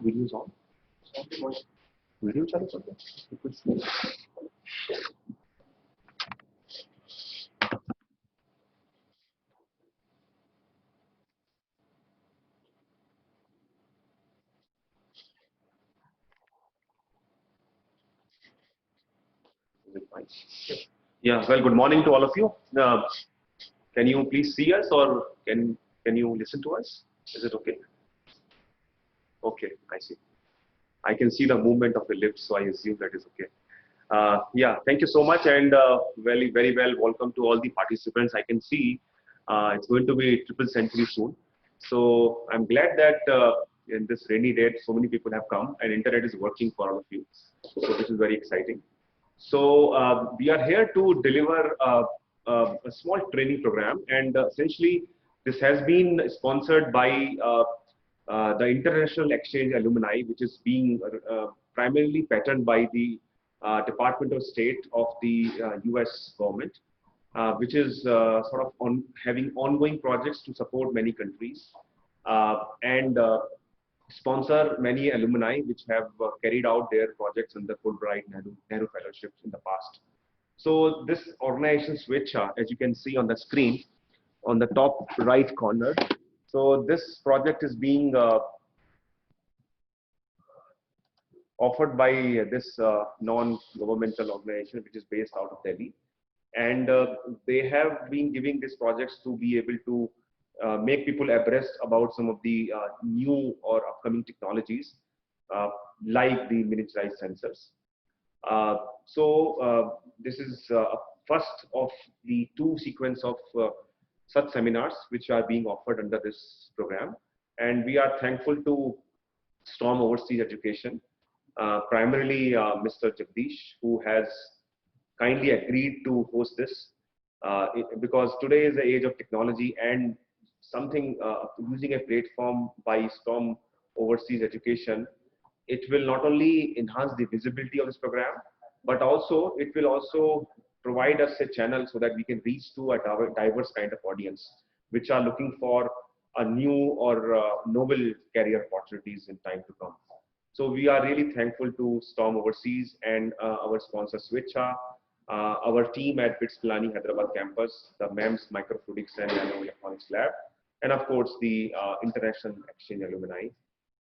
Video is on. Video चालू कर दो. Yeah, well, good morning to all of you. Can you please see us, or can you listen to us? Is it okay? Okay, I see. I can see the movement of the lips, so I assume that is okay. Yeah, thank you so much, and very well welcome to all the participants. I can see it's going to be triple century soon. So I'm glad that in this rainy day, so many people have come, and internet is working for all of you. So this is very exciting. So we are here to deliver a small training program, and essentially this has been sponsored by the International Exchange Alumni, which is being primarily patterned by the Department of State of the US government, which is sort of having ongoing projects to support many countries and sponsor many alumni which have carried out their projects under Fulbright Nehru Fellowships in the past. So this organization Swechha, as you can see on the screen, on the top right corner. So this project is being offered by this non-governmental organization which is based out of Delhi. And they have been giving these projects to be able to make people abreast about some of the new or upcoming technologies like the miniaturized sensors. So this is first of the two sequence of such seminars which are being offered under this program. And we are thankful to Storm Overseas Education, primarily Mr. Jagdish, who has kindly agreed to host this because today is the age of technology, and something using a platform by Storm Overseas Education, it will not only enhance the visibility of this program, but also it will also provide us a channel so that we can reach to a diverse kind of audience which are looking for a new or novel career opportunities in time to come. So we are really thankful to Storm Overseas and our sponsor Swechha, our team at BITS Pilani Hyderabad campus, the MEMS Microfluidics and Nano Electronics Lab, and of course the International Exchange Alumni.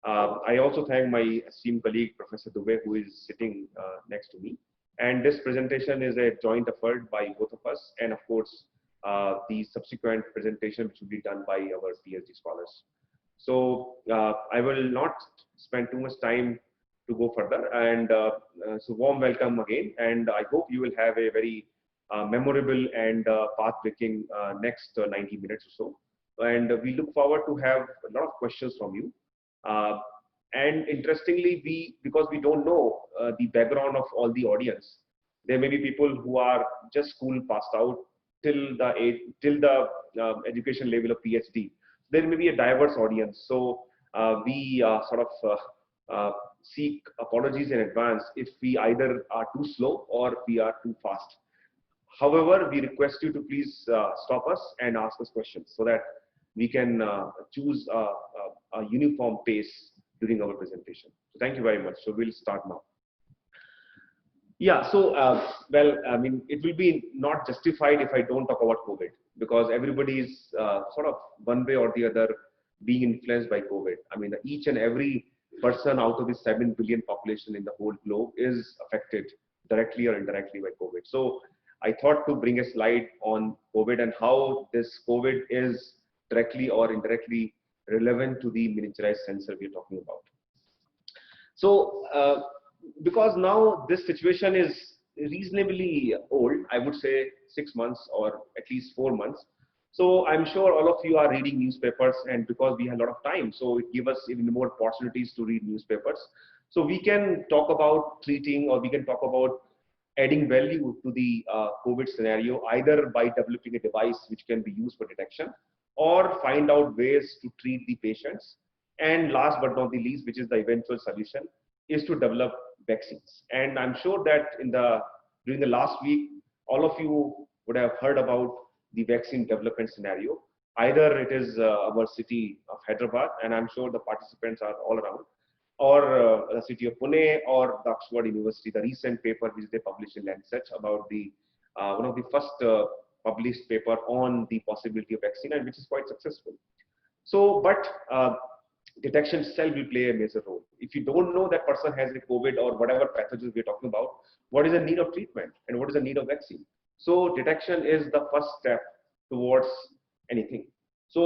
I also thank my esteemed colleague Professor Dubey, who is sitting next to me. And this presentation is a joint effort by both of us, and of course the subsequent presentation which will be done by our PhD scholars. So I will not spend too much time to go further, and so warm welcome again, and I hope you will have a very memorable and path-breaking next 90 minutes or so, and we look forward to have a lot of questions from you. And interestingly, because we don't know the background of all the audience, there may be people who are just school passed out till the education level of PhD. There may be a diverse audience, so we sort of seek apologies in advance if we either are too slow or we are too fast. However, we request you to please stop us and ask us questions so that we can choose a uniform pace during our presentation. So thank you very much. So we'll start now. Yeah, so well, I mean, it will be not justified if I don't talk about COVID, because everybody is sort of one way or the other being influenced by COVID. I mean, each and every person out of the 7 billion population in the whole globe is affected directly or indirectly by COVID. So I thought to bring a slide on COVID and how this COVID is directly or indirectly relevant to the miniaturized sensor we're talking about. So because now this situation is reasonably old, I would say 6 months or at least 4 months. So I'm sure all of you are reading newspapers, and because we have a lot of time, so it gives us even more opportunities to read newspapers. So we can talk about treating, or we can talk about adding value to the COVID scenario, either by developing a device which can be used for detection, or find out ways to treat the patients. And last but not the least, which is the eventual solution, is to develop vaccines. And I'm sure that during the last week, all of you would have heard about the vaccine development scenario. Either it is our city of Hyderabad, and I'm sure the participants are all around, or the city of Pune, or the Oxford University, the recent paper which they published in Lancet about the one of the first published paper on the possibility of vaccine, and which is quite successful. So, but detection itself will play a major role. If you don't know that person has a COVID or whatever pathogens we're talking about, what is the need of treatment and what is the need of vaccine? So detection is the first step towards anything. So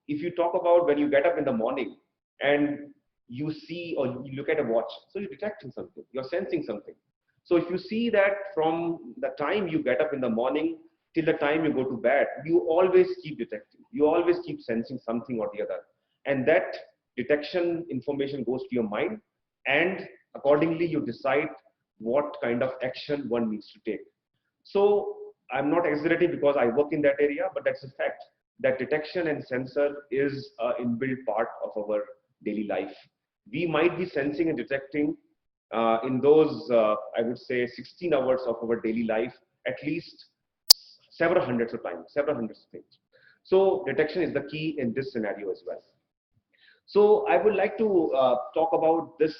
if you talk about when you get up in the morning and you see or you look at a watch, so you're detecting something, you're sensing something. So if you see that from the time you get up in the morning till the time you go to bed, you always keep detecting, you always keep sensing something or the other. And that detection information goes to your mind, and accordingly you decide what kind of action one needs to take. So I'm not exaggerating because I work in that area, but that's a fact that detection and sensor is an inbuilt part of our daily life. We might be sensing and detecting in those, I would say, 16 hours of our daily life, at least several hundreds of times, several hundreds of things. So detection is the key in this scenario as well. So I would like to talk about this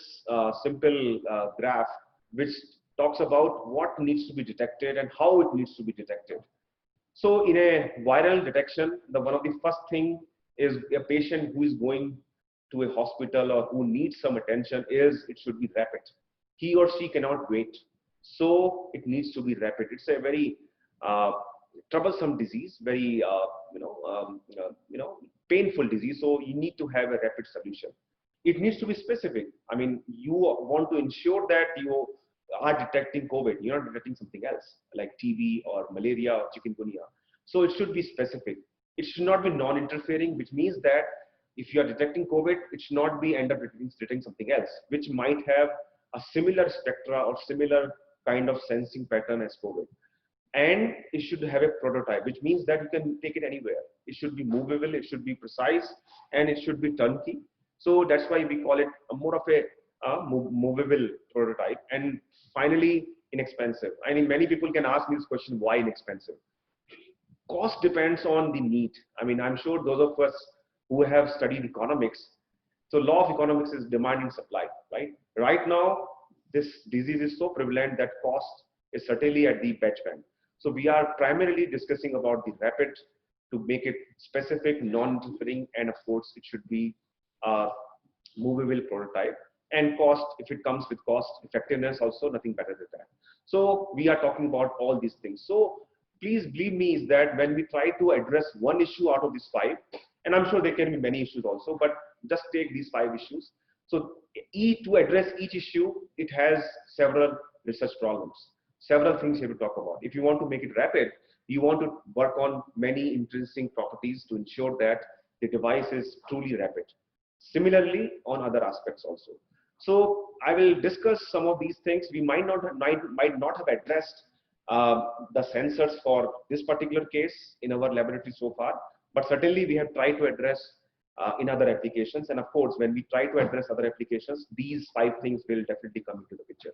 simple graph, which talks about what needs to be detected and how it needs to be detected. So in a viral detection, one of the first thing is a patient who is going to a hospital or who needs some attention is it should be rapid. He or she cannot wait. So it needs to be rapid. It's a very troublesome disease, very painful disease. So you need to have a rapid solution. It needs to be specific. I mean, you want to ensure that you are detecting COVID. You're not detecting something else like TB or malaria or chikungunya. So it should be specific. It should not be non-interfering, which means that if you are detecting COVID, it should not be end up detecting something else, which might have a similar spectra or similar kind of sensing pattern as COVID. And it should have a prototype, which means that you can take it anywhere. It should be movable, it should be precise, and it should be turnkey. So that's why we call it more of a movable prototype. And finally, inexpensive. I mean, many people can ask me this question, why inexpensive? Cost depends on the need. I mean, I'm sure those of us who have studied economics, so law of economics is demand and supply, right? Right now, this disease is so prevalent that cost is certainly at the patch band. So we are primarily discussing about the rapid to make it specific, non-interfering, and of course, it should be a movable prototype. And cost, if it comes with cost effectiveness, also nothing better than that. So we are talking about all these things. So please believe me is that when we try to address one issue out of these five, and I'm sure there can be many issues also, but just take these five issues. So to address each issue, it has several research problems, several things you have to talk about. If you want to make it rapid, you want to work on many intrinsic properties to ensure that the device is truly rapid. Similarly, on other aspects also. So I will discuss some of these things. We might not have addressed the sensors for this particular case in our laboratory so far, but certainly we have tried to address in other applications. And of course, when we try to address other applications, these five things will definitely come into the picture.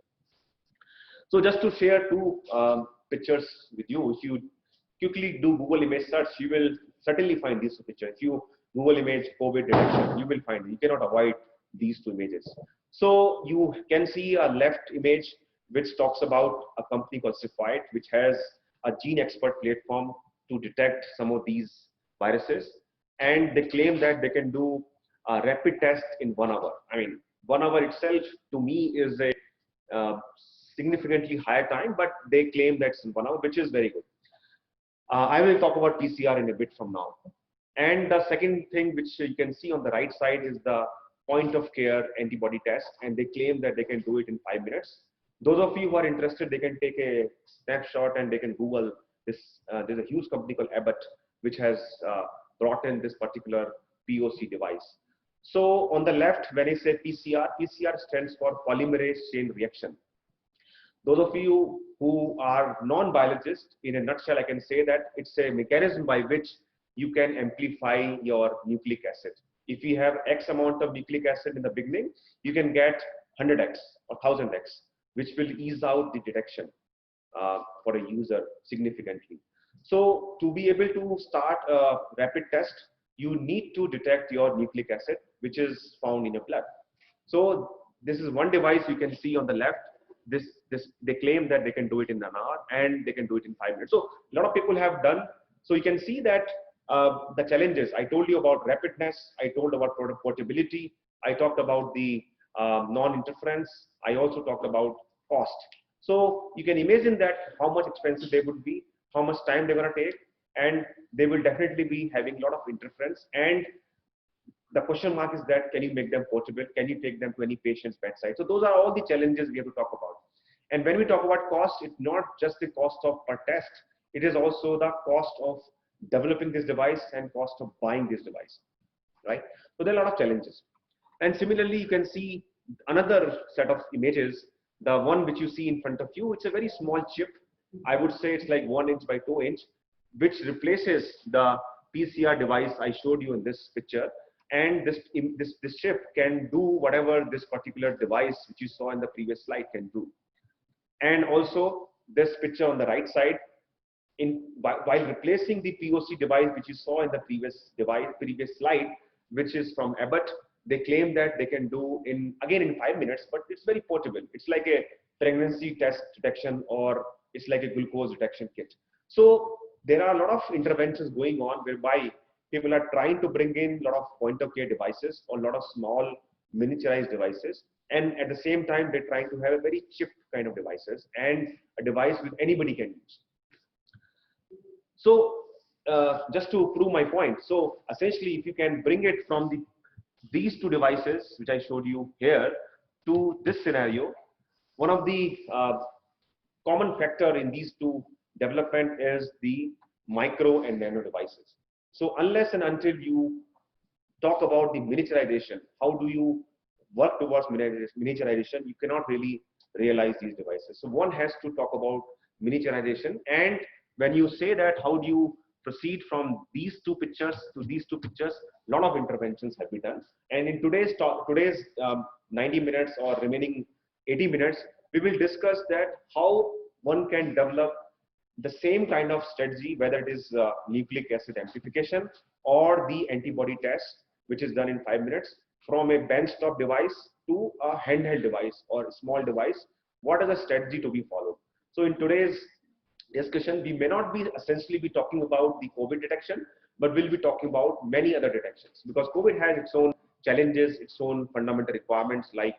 So just to share two pictures with you, if you quickly do Google image search, you will certainly find these two pictures. If you Google image COVID detection, you will find it. You cannot avoid these two images. So you can see a left image which talks about a company called Cepheid, which has a gene expert platform to detect some of these viruses. And they claim that they can do a rapid test in 1 hour. I mean, 1 hour itself to me is a significantly higher time, but they claim that's in 1 hour, which is very good. I will talk about PCR in a bit from now. And the second thing which you can see on the right side is the point of care antibody test, and they claim that they can do it in 5 minutes. Those of you who are interested, they can take a snapshot and they can Google this. There's a huge company called Abbott, which has brought in this particular POC device. So on the left, when I say PCR, PCR stands for polymerase chain reaction. Those of you who are non-biologists, in a nutshell, I can say that it's a mechanism by which you can amplify your nucleic acid. If you have X amount of nucleic acid in the beginning, you can get 100X or 1000X, which will ease out the detection for a user significantly. So to be able to start a rapid test, you need to detect your nucleic acid, which is found in your blood. So this is one device you can see on the left. This they claim that they can do it in an hour and they can do it in 5 minutes. So a lot of people have done. So you can see that the challenges. I told you about rapidness. I told about product portability. I talked about the non-interference. I also talked about cost. So you can imagine that how much expensive they would be, how much time they're going to take, and they will definitely be having a lot of interference. And the question mark is that can you make them portable? Can you take them to any patient's bedside? So those are all the challenges we have to talk about. And when we talk about cost, it's not just the cost of per test. It is also the cost of developing this device and cost of buying this device, right? So there are a lot of challenges. And similarly, you can see another set of images. The one which you see in front of you, it's a very small chip. I would say it's like 1 inch by 2 inch, which replaces the PCR device I showed you in this picture. And this chip can do whatever this particular device which you saw in the previous slide can do. And also this picture on the right side, while replacing the POC device which you saw in the previous slide, which is from Abbott, they claim that they can do in 5 minutes, but it's very portable. It's like a pregnancy test detection, or it's like a glucose detection kit. So there are a lot of interventions going on whereby people are trying to bring in a lot of point of care devices or a lot of small miniaturized devices. And at the same time, they're trying to have a very cheap kind of devices and a device which anybody can use. So just to prove my point, so essentially if you can bring it from these two devices, which I showed you here, to this scenario, one of the common factor in these two development is the micro and nano devices. So unless and until you talk about the miniaturization, how do you work towards miniaturization? You cannot really realize these devices. So one has to talk about miniaturization. And when you say that, how do you proceed from these two pictures to these two pictures? A lot of interventions have been done. And in today's 90 minutes or remaining 80 minutes, we will discuss that how one can develop the same kind of strategy, whether it is nucleic acid amplification or the antibody test, which is done in 5 minutes, from a benchtop device to a handheld device or a small device. What is the strategy to be followed? So in today's discussion, we may not be essentially be talking about the COVID detection, but we'll be talking about many other detections, because COVID has its own challenges, its own fundamental requirements, like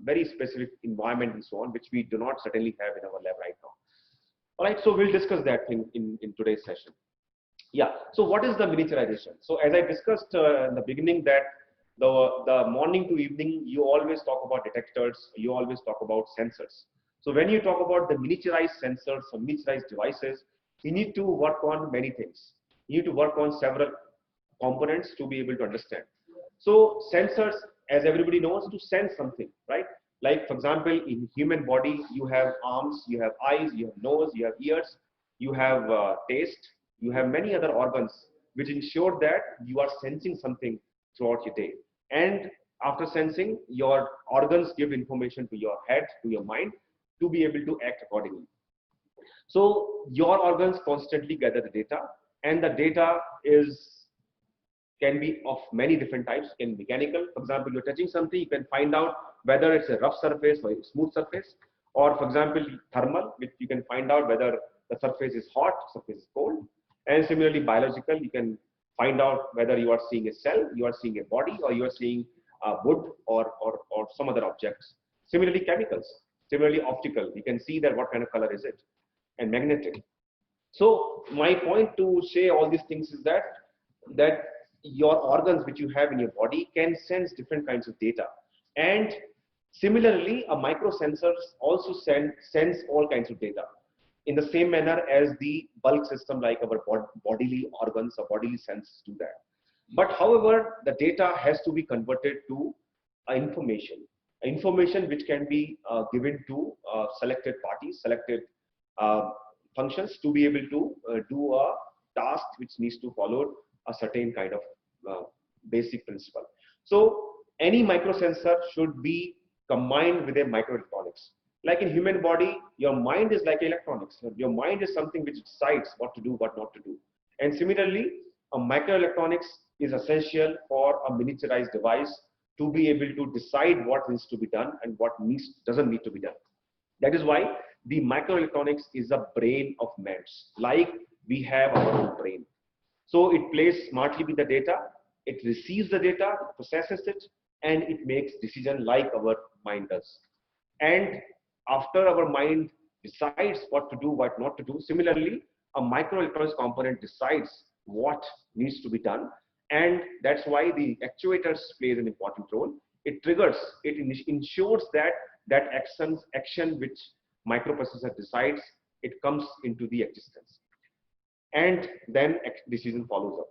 very specific environment and so on, which we do not certainly have in our lab right now. All right, so we'll discuss that in today's session. Yeah, so what is the miniaturization? So as I discussed in the beginning, that the morning to evening, you always talk about detectors, you always talk about sensors. So when you talk about the miniaturized sensors or miniaturized devices, you need to work on many things. You need to work on several components to be able to understand. So sensors, as everybody knows, to sense something, right? Like for example, in human body, you have arms, you have eyes, you have nose, you have ears, you have taste, you have many other organs which ensure that you are sensing something throughout your day. And after sensing, your organs give information to your head, to your mind, to be able to act accordingly. So your organs constantly gather the data, and the data can be of many different types. It can be mechanical. For example, you're touching something, you can find out whether it's a rough surface or a smooth surface. Or for example, thermal, which you can find out whether the surface is hot, surface is cold. And similarly, biological, you can find out whether you are seeing a cell, you are seeing a body, or you are seeing wood or some other objects. Similarly, chemicals. Similarly, optical, you can see that what kind of color is it. And magnetic. So my point to say all these things is that your organs which you have in your body can sense different kinds of data. And similarly, a microsensor also sense all kinds of data in the same manner as the bulk system like our bodily organs or bodily senses do that. But however, the data has to be converted to information which can be given to selected parties, selected functions to be able to do a task which needs to follow a certain kind of basic principle. So any microsensor should be combined with a microelectronics. Like in human body, your mind is like electronics. Your mind is something which decides what to do, what not to do. And similarly, a microelectronics is essential for a miniaturized device to be able to decide what needs to be done and what doesn't need to be done. That is why the microelectronics is a brain of MEMS, like we have our own brain. So it plays smartly with the data, it receives the data, processes it, and it makes decision like our mind does. And after our mind decides what to do, what not to do, similarly, a microelectronics component decides what needs to be done. And that's why the actuators plays an important role. It triggers, it ensures that that action which microprocessor decides, it comes into the existence. And then decision follows up.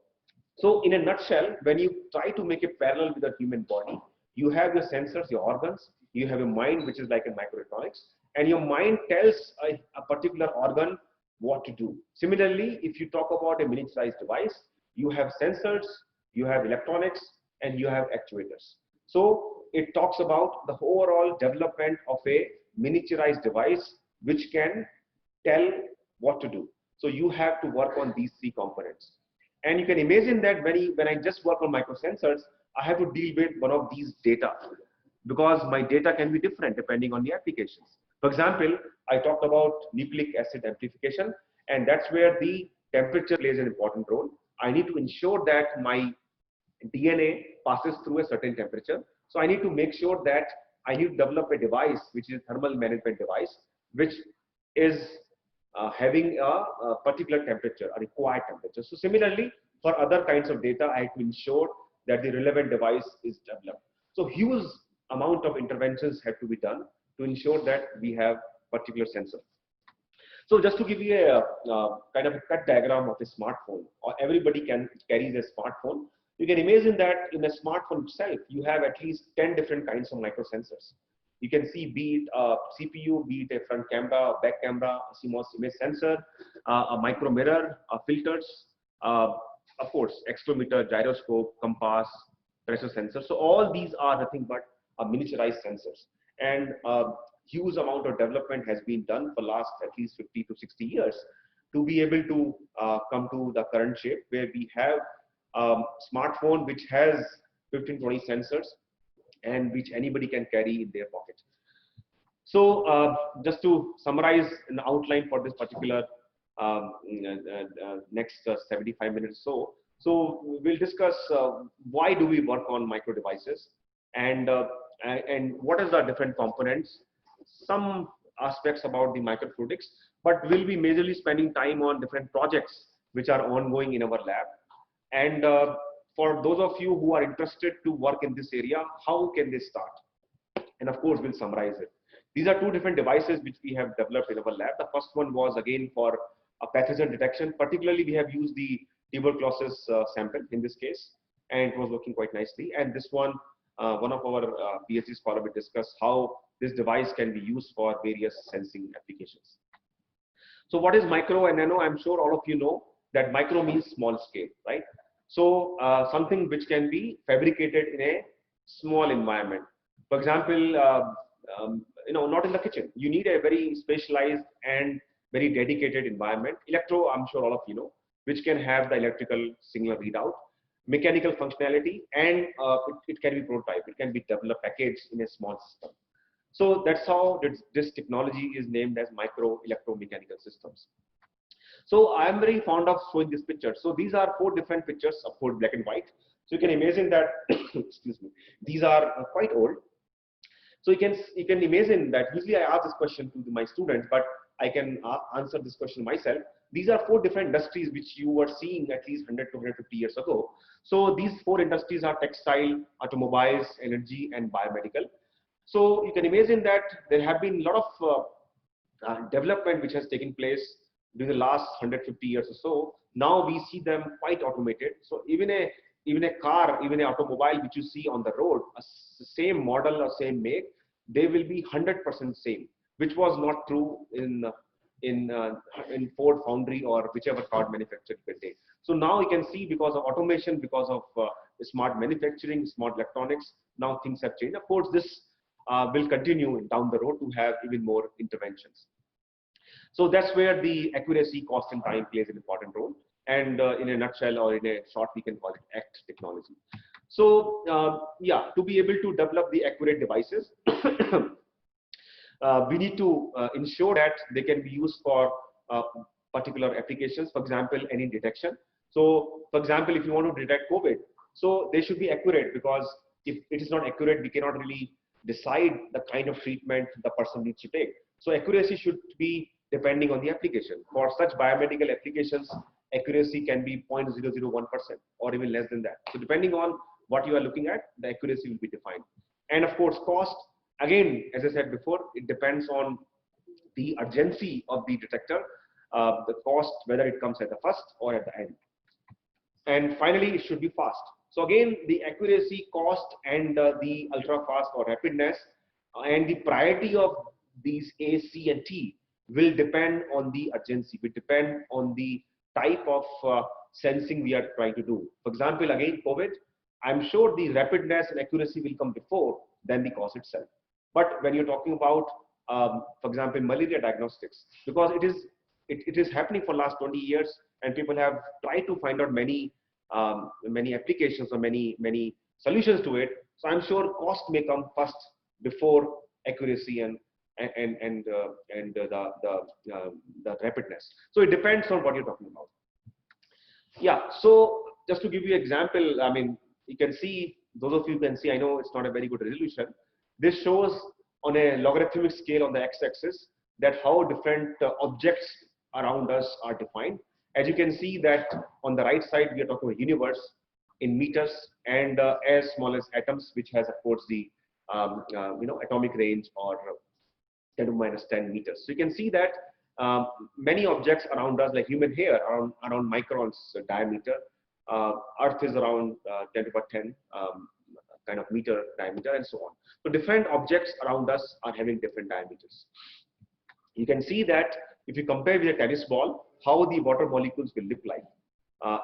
So in a nutshell, when you try to make a parallel with the human body, you have your sensors, your organs, you have a mind which is like a microelectronics, and your mind tells a particular organ what to do. Similarly, if you talk about a miniaturized device, you have sensors, you have electronics, and you have actuators. So it talks about the overall development of a miniaturized device which can tell what to do. So you have to work on these three components. And you can imagine that when I just work on microsensors, I have to deal with one of these data, because my data can be different depending on the applications. For example, I talked about nucleic acid amplification, and that's where the temperature plays an important role. I need to ensure that my DNA passes through a certain temperature. So I need to make sure that I need to develop a device which is a thermal management device, which is having a particular temperature, a required temperature. So similarly, for other kinds of data, I have to ensure that the relevant device is developed. So huge amount of interventions have to be done to ensure that we have particular sensor. So just to give you a kind of a cut diagram of a smartphone, or everybody carries a smartphone. You can imagine that in a smartphone itself, you have at least 10 different kinds of microsensors. You can see, be it a CPU, be it a front camera, back camera, a CMOS image sensor, a micro mirror, filters, of course, accelerometer, gyroscope, compass, pressure sensor. So all these are nothing but miniaturized sensors. And huge amount of development has been done for last at least 50 to 60 years to be able to come to the current shape where we have smartphone which has 15-20 sensors and which anybody can carry in their pocket. So just to summarize an outline for this particular next 75 minutes or so. So we'll discuss why do we work on micro devices, and what is the different components, some aspects about the microfluidics, but we'll be majorly spending time on different projects which are ongoing in our lab. And for those of you who are interested to work in this area, how can they start? And of course, we'll summarize it. These are two different devices which we have developed in our lab. The first one was again for a pathogen detection. Particularly, we have used the tuberculosis sample in this case, and it was working quite nicely. And this one, one of our PhD scholars will discuss how this device can be used for various sensing applications. So what is micro and nano? I'm sure all of you know that micro means small scale, right? So something which can be fabricated in a small environment. For example, not in the kitchen. You need a very specialized and very dedicated environment. Electro, I'm sure all of you know, which can have the electrical signal readout, mechanical functionality, and it can be prototyped. It can be developed, packaged in a small system. So that's how this technology is named as micro electromechanical systems. So I'm very fond of showing this picture. So these are 4 different pictures, of course, black and white. So you can imagine that, excuse me, these are quite old. So you can imagine that usually I ask this question to my students, but I can answer this question myself. These are 4 different industries which you were seeing at least 100 to 150 years ago. So these 4 industries are textile, automobiles, energy, and biomedical. So you can imagine that there have been a lot of development which has taken place during the last 150 years or so. Now we see them quite automated. So even a car, even an automobile which you see on the road, same model or same make, they will be 100% same, which was not true in Ford Foundry or whichever car manufactured today. So now you can see, because of automation, because of smart manufacturing, smart electronics, now things have changed. Of course, this will continue down the road to have even more interventions. So that's where the accuracy, cost, and time plays an important role. And in a nutshell, or in a short, we can call it ACT technology. So yeah, to be able to develop the accurate devices, we need to ensure that they can be used for particular applications. For example, any detection. So, for example, if you want to detect COVID, so they should be accurate, because if it is not accurate, we cannot really decide the kind of treatment the person needs to take. So accuracy should be depending on the application. For such biomedical applications, accuracy can be 0.001% or even less than that. So depending on what you are looking at, the accuracy will be defined. And of course, cost, again, as I said before, it depends on the urgency of the detector, the cost, whether it comes at the first or at the end. And finally, it should be fast. So again, the accuracy, cost, and the ultra fast or rapidness, and the priority of these A, C, and T will depend on the urgency, will depend on the type of sensing we are trying to do. For example, again, COVID, I'm sure the rapidness and accuracy will come before than the cost itself. But when you're talking about, for example, malaria diagnostics, because it is happening for last 20 years, and people have tried to find out many applications or many solutions to it. So I'm sure cost may come first before accuracy and the rapidness. So it depends on what you're talking about. Yeah. So just to give you an example, I mean, you can see, those of you can see, I know it's not a very good resolution. This shows on a logarithmic scale on the x-axis that how different objects around us are defined. As you can see that on the right side, we are talking about universe in meters, and as small as atoms, which has of course the atomic range or 10 to minus 10 meters. So you can see that many objects around us, like human hair, around microns diameter. Earth is around 10 to the power 10 kind of meter diameter, and so on. So different objects around us are having different diameters. You can see that if you compare with a tennis ball, how the water molecules will look like,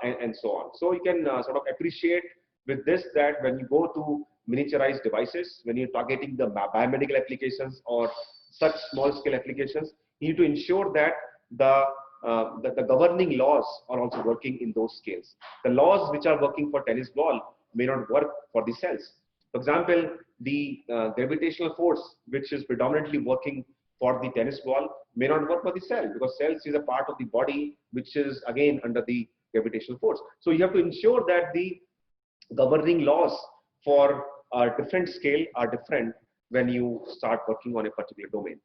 and so on. So you can sort of appreciate with this that when you go to miniaturized devices, when you're targeting the biomedical applications or such small scale applications, you need to ensure that the governing laws are also working in those scales. The laws which are working for tennis ball may not work for the cells. For example, the gravitational force, which is predominantly working for the tennis ball, may not work for the cell, because cells is a part of the body which is again under the gravitational force. So you have to ensure that the governing laws for a different scale are different when you start working on a particular domain.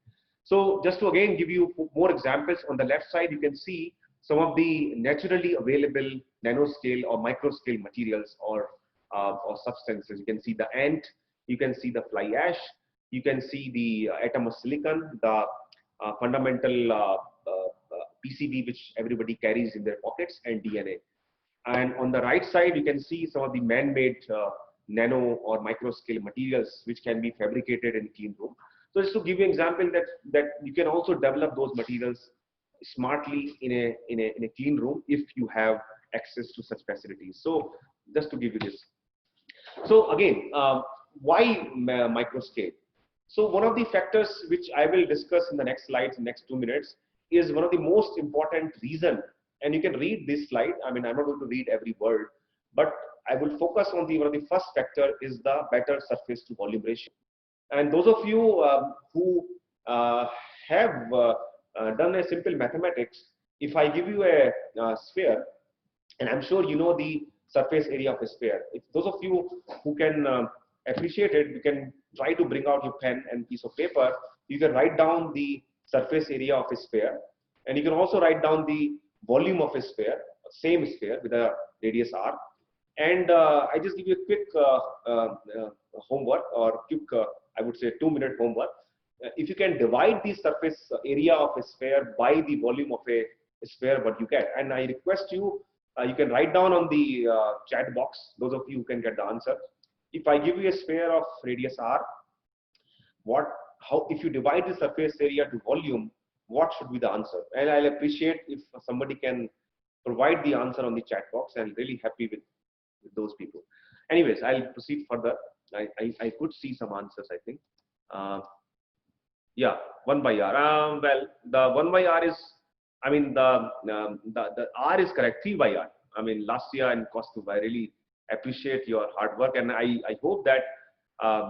So just to again give you more examples, on the left side you can see some of the naturally available nanoscale or microscale materials or substances. You can see the ant, you can see the fly ash, you can see the atom of silicon, the fundamental PCB which everybody carries in their pockets, and DNA. And on the right side, you can see some of the man-made nano or microscale materials which can be fabricated in clean room. So just to give you an example that you can also develop those materials smartly in a clean room if you have access to such facilities. So just to give you this. So again, why microscale? So one of the factors which I will discuss in the next slides, in the next 2 minutes, is one of the most important reason. And you can read this slide. I mean, I'm not going to read every word, but I will focus on one of the first factor is the better surface to volume ratio. And those of you who have done a simple mathematics, if I give you a sphere, and I'm sure you know the surface area of a sphere. If those of you who can appreciate it, you can try to bring out your pen and piece of paper. You can write down the surface area of a sphere, and you can also write down the volume of a sphere, same sphere with a radius r. And I just give you a quick homework, or quick, I would say 2-minute homework. If you can divide the surface area of a sphere by the volume of a sphere, what you get. And I request you, you can write down on the chat box, those of you who can get the answer. If I give you a sphere of radius r, if you divide the surface area to volume, what should be the answer? And I'll appreciate if somebody can provide the answer on the chat box. I'm really happy with those people. Anyways, I'll proceed further. I could see some answers, I think. Uh, yeah, 1 by R. Well, the 1 by R is, I mean, the R is correct, 3 by R. I mean, Lasya and Kaustubh, I really appreciate your hard work, and I hope that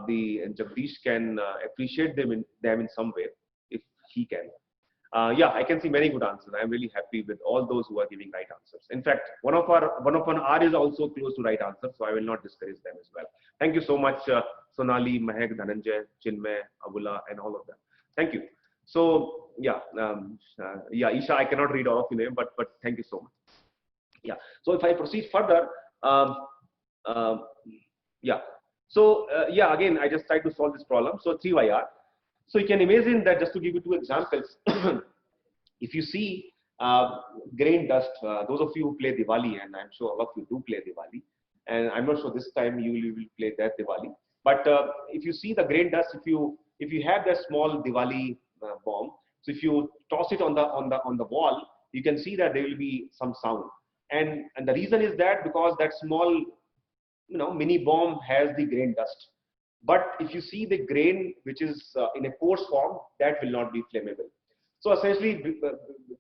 the Jagdish can appreciate them in some way, if he can. Yeah, I can see many good answers. I'm really happy with all those who are giving right answers. In fact, one of our R is also close to right answer, so I will not discourage them as well. Thank you so much, Sonali, Mahek, Dhananjay, Chinmay, Abula, and all of them. Thank you. So yeah, yeah, Isha, I cannot read all of your name, but thank you so much. Yeah. So if I proceed further, um, um, yeah. So yeah, again, I just tried to solve this problem. So 3yr. So you can imagine that, just to give you two examples. If you see grain dust, those of you who play Diwali, and I'm sure all of you do play Diwali, and I'm not sure this time you will play that Diwali. But if you see the grain dust, if you have that small Diwali bomb, so if you toss it on the wall, you can see that there will be some sound. And the reason is that because that small mini bomb has the grain dust. But if you see the grain which is in a coarse form, that will not be flammable. So essentially,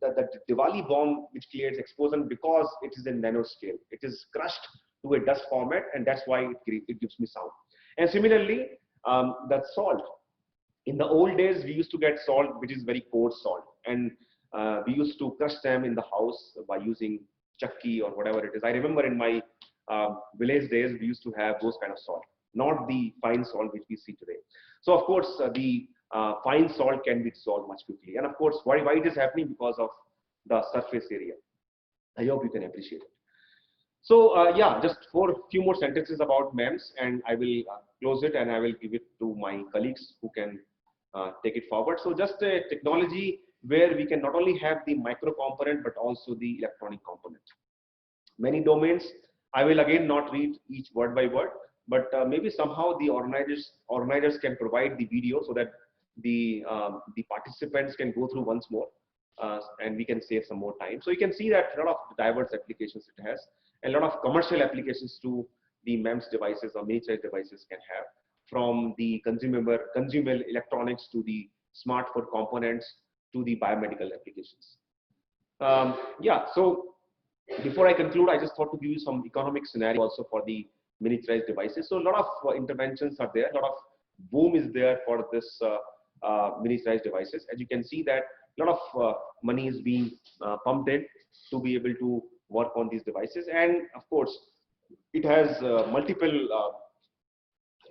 the Diwali bomb which creates explosion, because it is in nanoscale, it is crushed to a dust format, and that's why it gives me sound. And similarly, that salt. In the old days, we used to get salt which is very coarse salt, and we used to crush them in the house by using chakki or whatever it is. I remember in my village days, we used to have those kind of salt, not the fine salt which we see today. So of course, the fine salt can be dissolved much quickly. And of course, why it is happening? Because of the surface area. I hope you can appreciate it. So yeah, just for a few more sentences about MEMS, and I will close it, and I will give it to my colleagues who can take it forward. So just a technology where we can not only have the micro component, but also the electronic component. Many domains. I will again not read each word by word, but maybe somehow the organizers can provide the video so that the participants can go through once more, and we can save some more time. So you can see that a lot of diverse applications it has, and a lot of commercial applications to the MEMS devices or miniaturized devices can have, from the consumer electronics to the smartphone components to the biomedical applications. Yeah, so before I conclude, I just thought to give you some economic scenario also for the miniaturized devices. So a lot of interventions are there, a lot of boom is there for this miniaturized devices. As you can see that a lot of money is being pumped in to be able to work on these devices. And of course, it has multiple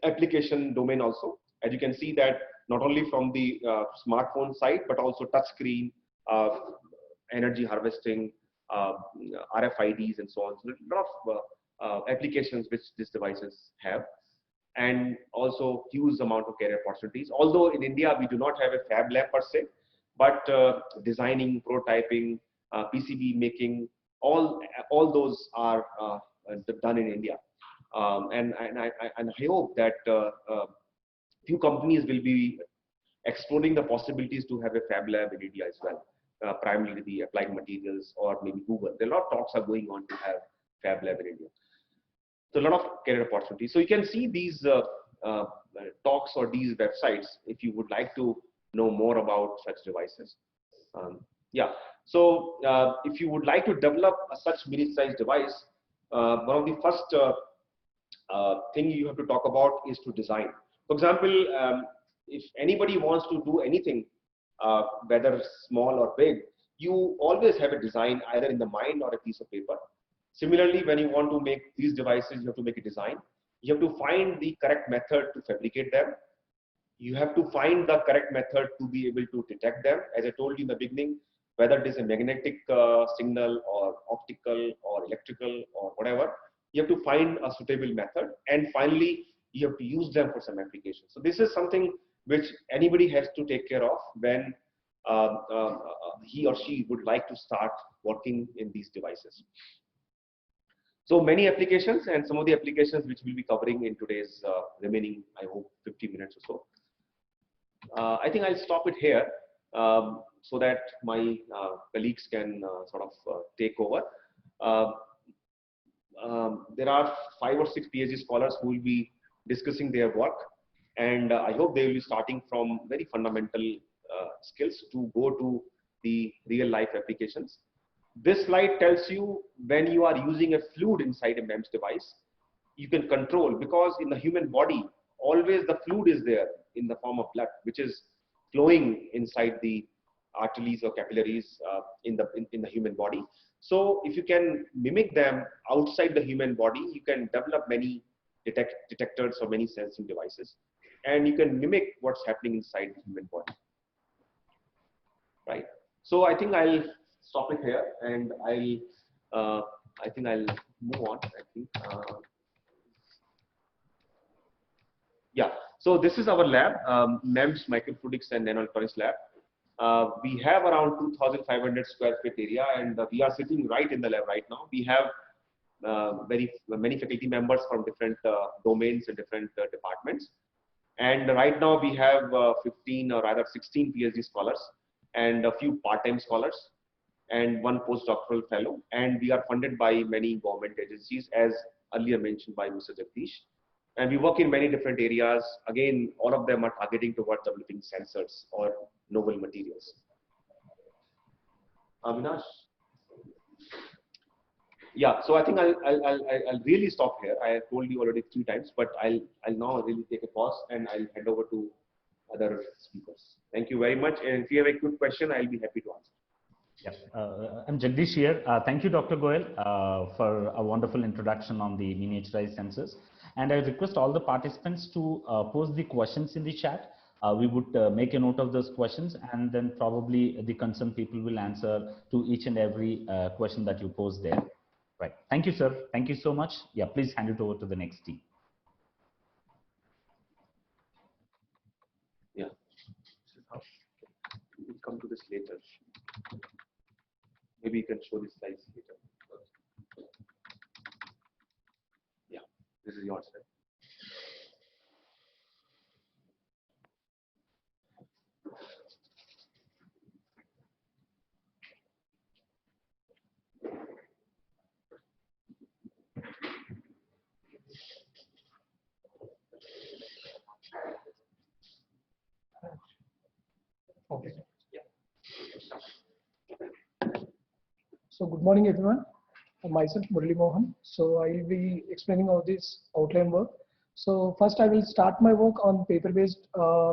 application domain also. As you can see that not only from the smartphone side, but also touch screen, energy harvesting, RFIDs, and so on. So a lot of applications which these devices have, and also huge amount of career opportunities. Although in India we do not have a fab lab per se, but designing, prototyping, PCB making, all those are done in India. And I hope that few companies will be exploring the possibilities to have a fab lab in India as well. Primarily the Applied Materials or maybe Google. There are a lot of talks are going on to have fab lab in India. So a lot of career opportunities. So you can see these talks or these websites if you would like to know more about such devices. Yeah. So if you would like to develop such mini-sized device, one of the first thing you have to talk about is to design. For example, if anybody wants to do anything, whether small or big, you always have a design either in the mind or a piece of paper. Similarly, when you want to make these devices, you have to make a design. You have to find the correct method to fabricate them. You have to find the correct method to be able to detect them. As I told you in the beginning, whether it is a magnetic signal or optical or electrical or whatever, you have to find a suitable method. And finally, you have to use them for some application. So this is something which anybody has to take care of when he or she would like to start working in these devices. So many applications, and some of the applications which we'll be covering in today's remaining, I hope, 50 minutes or so. I think I'll stop it here so that my colleagues can sort of take over. There are 5 or 6 PhD scholars who will be discussing their work. And I hope they will be starting from very fundamental skills to go to the real life applications. This slide tells you when you are using a fluid inside a MEMS device, you can control, because in the human body, always the fluid is there in the form of blood, which is flowing inside the arteries or capillaries in the human body. So if you can mimic them outside the human body, you can develop many detectors or many sensing devices, and you can mimic what's happening inside the human body, right? So I think I'll stop it here, and I think I'll move on. I think. Yeah, so this is our lab, MEMS Microfluidics and Nanoelectronics lab. We have around 2,500 square feet area, and we are sitting right in the lab right now. We have many faculty members from different domains and different departments. And right now we have 15 or rather 16 PhD scholars and a few part-time scholars and one postdoctoral fellow. And we are funded by many government agencies, as earlier mentioned by Mr. Jagdish. And we work in many different areas. Again, all of them are targeting towards developing sensors or novel materials. Avinash? Yeah, so I think I'll really stop here. I have told you already 3 times, but I'll now really take a pause and I'll hand over to other speakers. Thank you very much. And if you have a quick question, I'll be happy to answer. Yeah, I'm Jagdish here. Thank you, Dr. Goel, for a wonderful introduction on the miniaturized sensors. And I request all the participants to post the questions in the chat. We would make a note of those questions, and then probably the concerned people will answer to each and every question that you pose there. Right. Thank you, sir. Thank you so much. Yeah, please hand it over to the next team. Yeah. We'll come to this later. Maybe you can show the slides later. Yeah, this is yours, right? Okay. So good morning, everyone. Myself Murali Mohan. So I will be explaining all this outline work. So first I will start my work on paper-based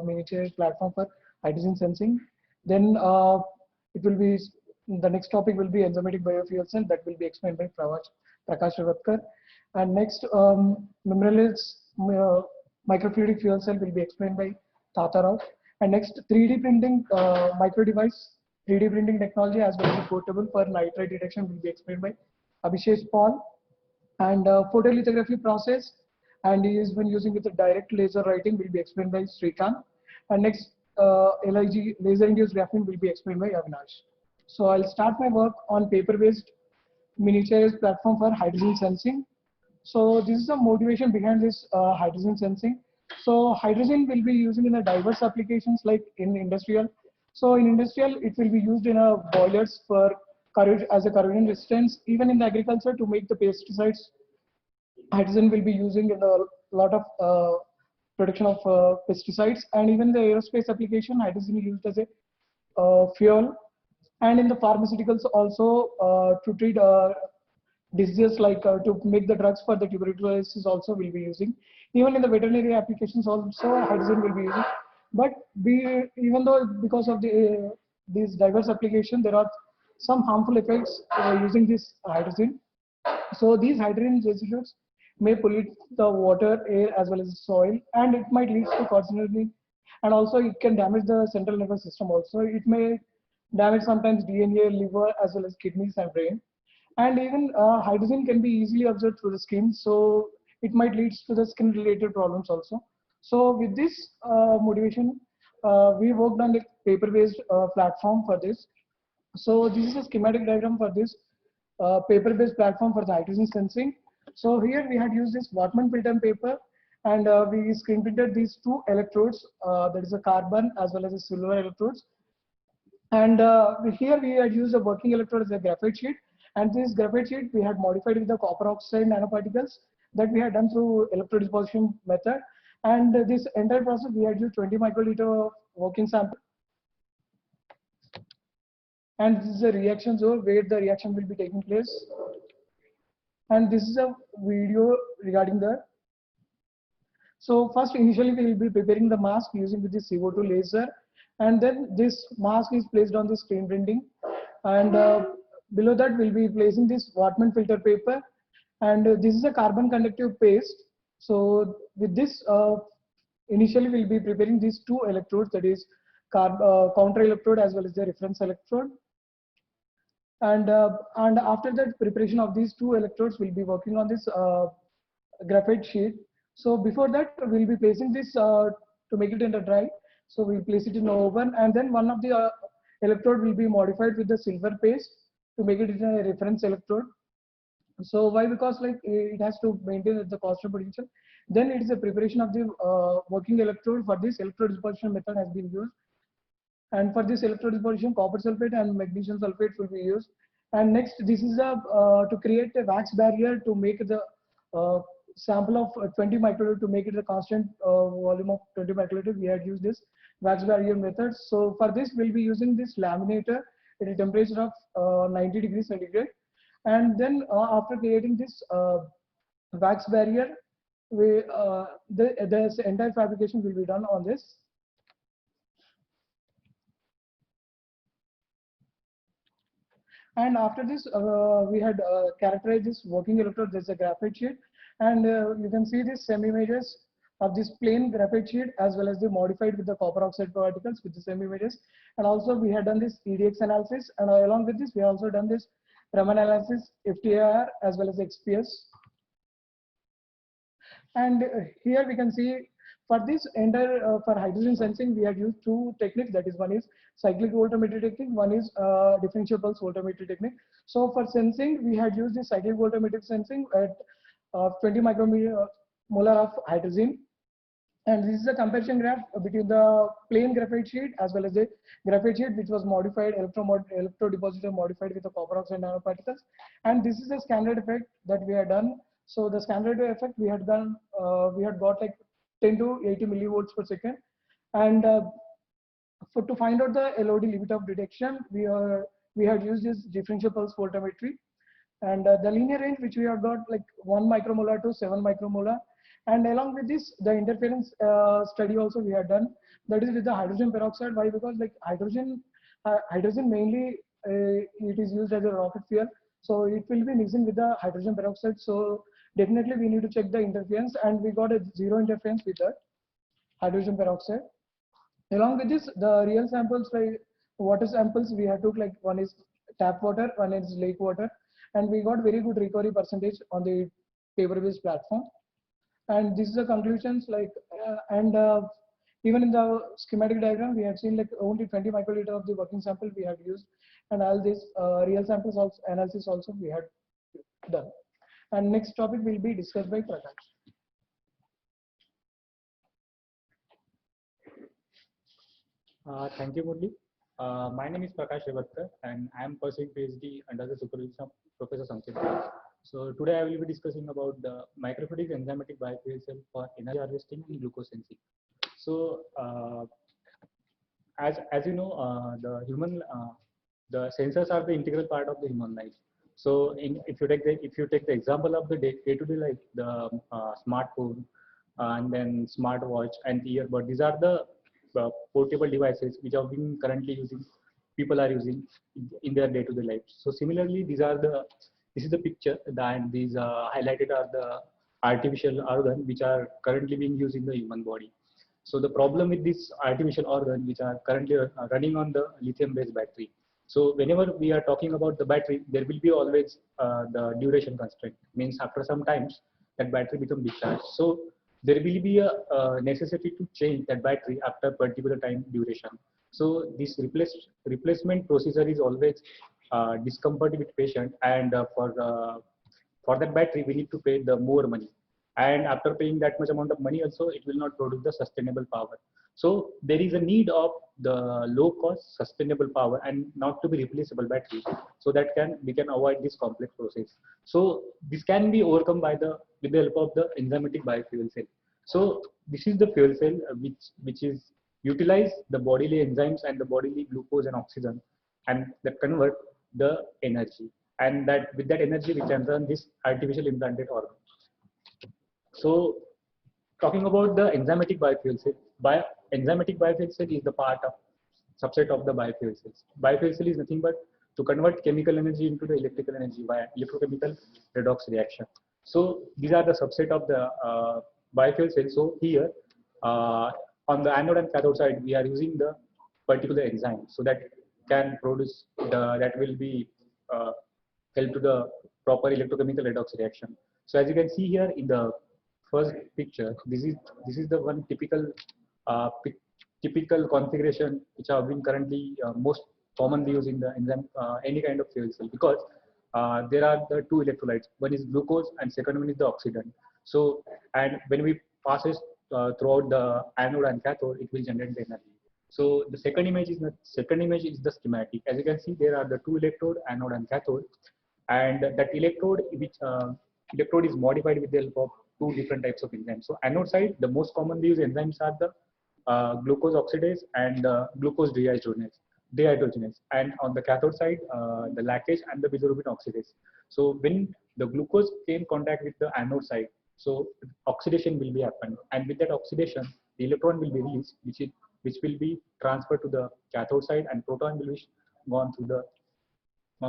miniature platform for hydrogen sensing. Then it will be, the next topic will be enzymatic biofuel cell, that will be explained by Prakash Ravatkar. And next membrane-less microfluidic fuel cell will be explained by Tata Rao. And next 3D printing micro device, 3D printing technology as well as a portable for nitride detection will be explained by Abhishek Paul. And photolithography process and is when using with the direct laser writing will be explained by Srikanth. And next LIG, laser induced graphene, will be explained by Avinash. So I'll start my work on paper-based miniaturized platform for hydrogen sensing. So this is the motivation behind this hydrogen sensing. So hydrogen will be used in a diverse applications like in industrial. So in industrial, it will be used in a boilers for as a corrosion resistance. Even in the agriculture, to make the pesticides, hydrogen will be using in a lot of production of pesticides. And even the aerospace application, hydrogen is used as a fuel. And in the pharmaceuticals also to treat diseases like to make the drugs for the tuberculosis also will be using. Even in the veterinary applications also hydrogen will be using. But even though because of these diverse applications, there are some harmful effects using this hydrogen. So these hydrogen residues may pollute the water, air as well as soil, and it might lead to carcinogen, and also it can damage the central nervous system also. It may damage sometimes DNA, liver as well as kidneys and brain. And even hydrogen can be easily absorbed through the skin, so it might lead to the skin related problems also. So with this motivation, we worked on the paper-based platform for this. So this is a schematic diagram for this paper-based platform for the hydrogen sensing. So here we had used this Whatman-Pilton paper, and we screen printed these 2 electrodes, that is a carbon as well as a silver electrodes. And here we had used a working electrode as a graphite sheet, and this graphite sheet we had modified with the copper oxide nanoparticles that we had done through electrodeposition method. And this entire process, we had used 20 microliter of working sample. And this is a reaction zone where the reaction will be taking place. And this is a video regarding that. So first, initially we will be preparing the mask using with the CO2 laser, and then this mask is placed on the screen printing, and below that we'll be placing this Whatman filter paper, and this is a carbon conductive paste. So with this, initially we'll be preparing these two electrodes, that is counter electrode as well as the reference electrode. And after that preparation of these two electrodes, we'll be working on this graphite sheet. So before that, we'll be placing this to make it in the dry. So we'll place it in the oven, and then one of the electrode will be modified with the silver paste to make it in a reference electrode. So why? Because like it has to maintain the constant potential. Then it is a preparation of the working electrode. For this, electrode deposition method has been used. And for this electrode deposition, copper sulfate and magnesium sulfate will be used. And next, this is to create a wax barrier to make the sample of 20 microliter, to make it a constant volume of 20 microliter. We had used this wax barrier method. So for this, we'll be using this laminator at a temperature of 90 degrees centigrade. And then after creating this wax barrier, the entire fabrication will be done on this. And after this, we had characterized this working electrode. There's a graphite sheet, and you can see these semi images of this plain graphite sheet as well as the modified with the copper oxide particles with the semi images. And also we had done this EDX analysis, and along with this, we also done this Raman analysis, FTIR as well as XPS. And here we can see for this entire for hydrogen sensing, we had used two techniques. That is, one is cyclic voltammetry technique, one is differential pulse voltammetry technique. So for sensing, we had used the cyclic voltammetric sensing at 20 micromolar of hydrogen. And this is a comparison graph between the plain graphite sheet as well as the graphite sheet which was modified, electro depositor modified with the copper oxide nanoparticles. And this is a standard effect that we had done. So the standard effect we had done, we had got like 10 to 80 millivolts per second. And to find out the LOD, limit of detection, we had used this differential pulse voltammetry. And the linear range which we have got like 1 micromolar to 7 micromolar. And along with this, the interference study also we had done, that is with the hydrogen peroxide. Why? Because like hydrogen mainly it is used as a rocket fuel, so it will be mixing with the hydrogen peroxide. So definitely we need to check the interference, and we got a zero interference with that hydrogen peroxide. Along with this, the real samples, like water samples, we had took like one is tap water, one is lake water, and we got very good recovery percentage on the paper-based platform. And this is the conclusions, like even in the schematic diagram, we have seen like only 20 microliter of the working sample we had used, and all this real samples also, analysis also we had done. And next topic will be discussed by Prakash. Thank you, Murli. My name is Prakash Revatkar, and I am pursuing PhD under the supervision of Professor Sanket Das. So today I will be discussing about the microfluidic enzymatic biofuel cell for energy harvesting and glucose sensing. So as you know, the sensors are the integral part of the human life. So if you take the example of the day-to-day life, the smartphone and then smartwatch and the earbud, these are the portable devices which are being people are using in their day-to-day life. So similarly, this is the picture, and these highlighted are the artificial organ which are currently being used in the human body. So the problem with this artificial organ which are currently running on the lithium-based battery. So whenever we are talking about the battery, there will be always the duration constraint. Means after some times that battery becomes discharged. So there will be a necessity to change that battery after particular time duration. So this replacement procedure is always discomfort with patient, and for that battery we need to pay the more money. And after paying that much amount of money also, it will not produce the sustainable power. So there is a need of the low cost sustainable power and not to be replaceable battery, so that we can avoid this complex process. So this can be overcome with the help of the enzymatic biofuel cell. So this is the fuel cell which is utilize the bodily enzymes and the bodily glucose and oxygen, and that convert the energy, and that with that energy we can run this artificial implanted organ. So talking about the enzymatic biofuel cell, enzymatic biofuel cell is the part of subset of the biofuel cells. Biofuel cell is nothing but to convert chemical energy into the electrical energy via electrochemical redox reaction. So these are the subset of the biofuel cell. So here on the anode and cathode side, we are using the particular enzyme so that can produce that will be help to the proper electrochemical redox reaction. So as you can see here in the first picture, this is the one typical configuration which have been currently most commonly used in the enzyme any kind of fuel cell, because there are the two electrolytes. One is glucose and second one is the oxidant. So and when we pass it throughout the anode and cathode, it will generate the energy. So the second image is the schematic. As you can see, there are the two electrode, anode and cathode, and that electrode electrode is modified with the help of two different types of enzymes. So anode side, the most commonly used enzymes are the glucose oxidase and glucose dehydrogenase, and on the cathode side, the lactase and the bilirubin oxidase. So when the glucose came in contact with the anode side, so oxidation will be happened, and with that oxidation, the electron will be released, which will be transferred to the cathode side, and proton will be gone through the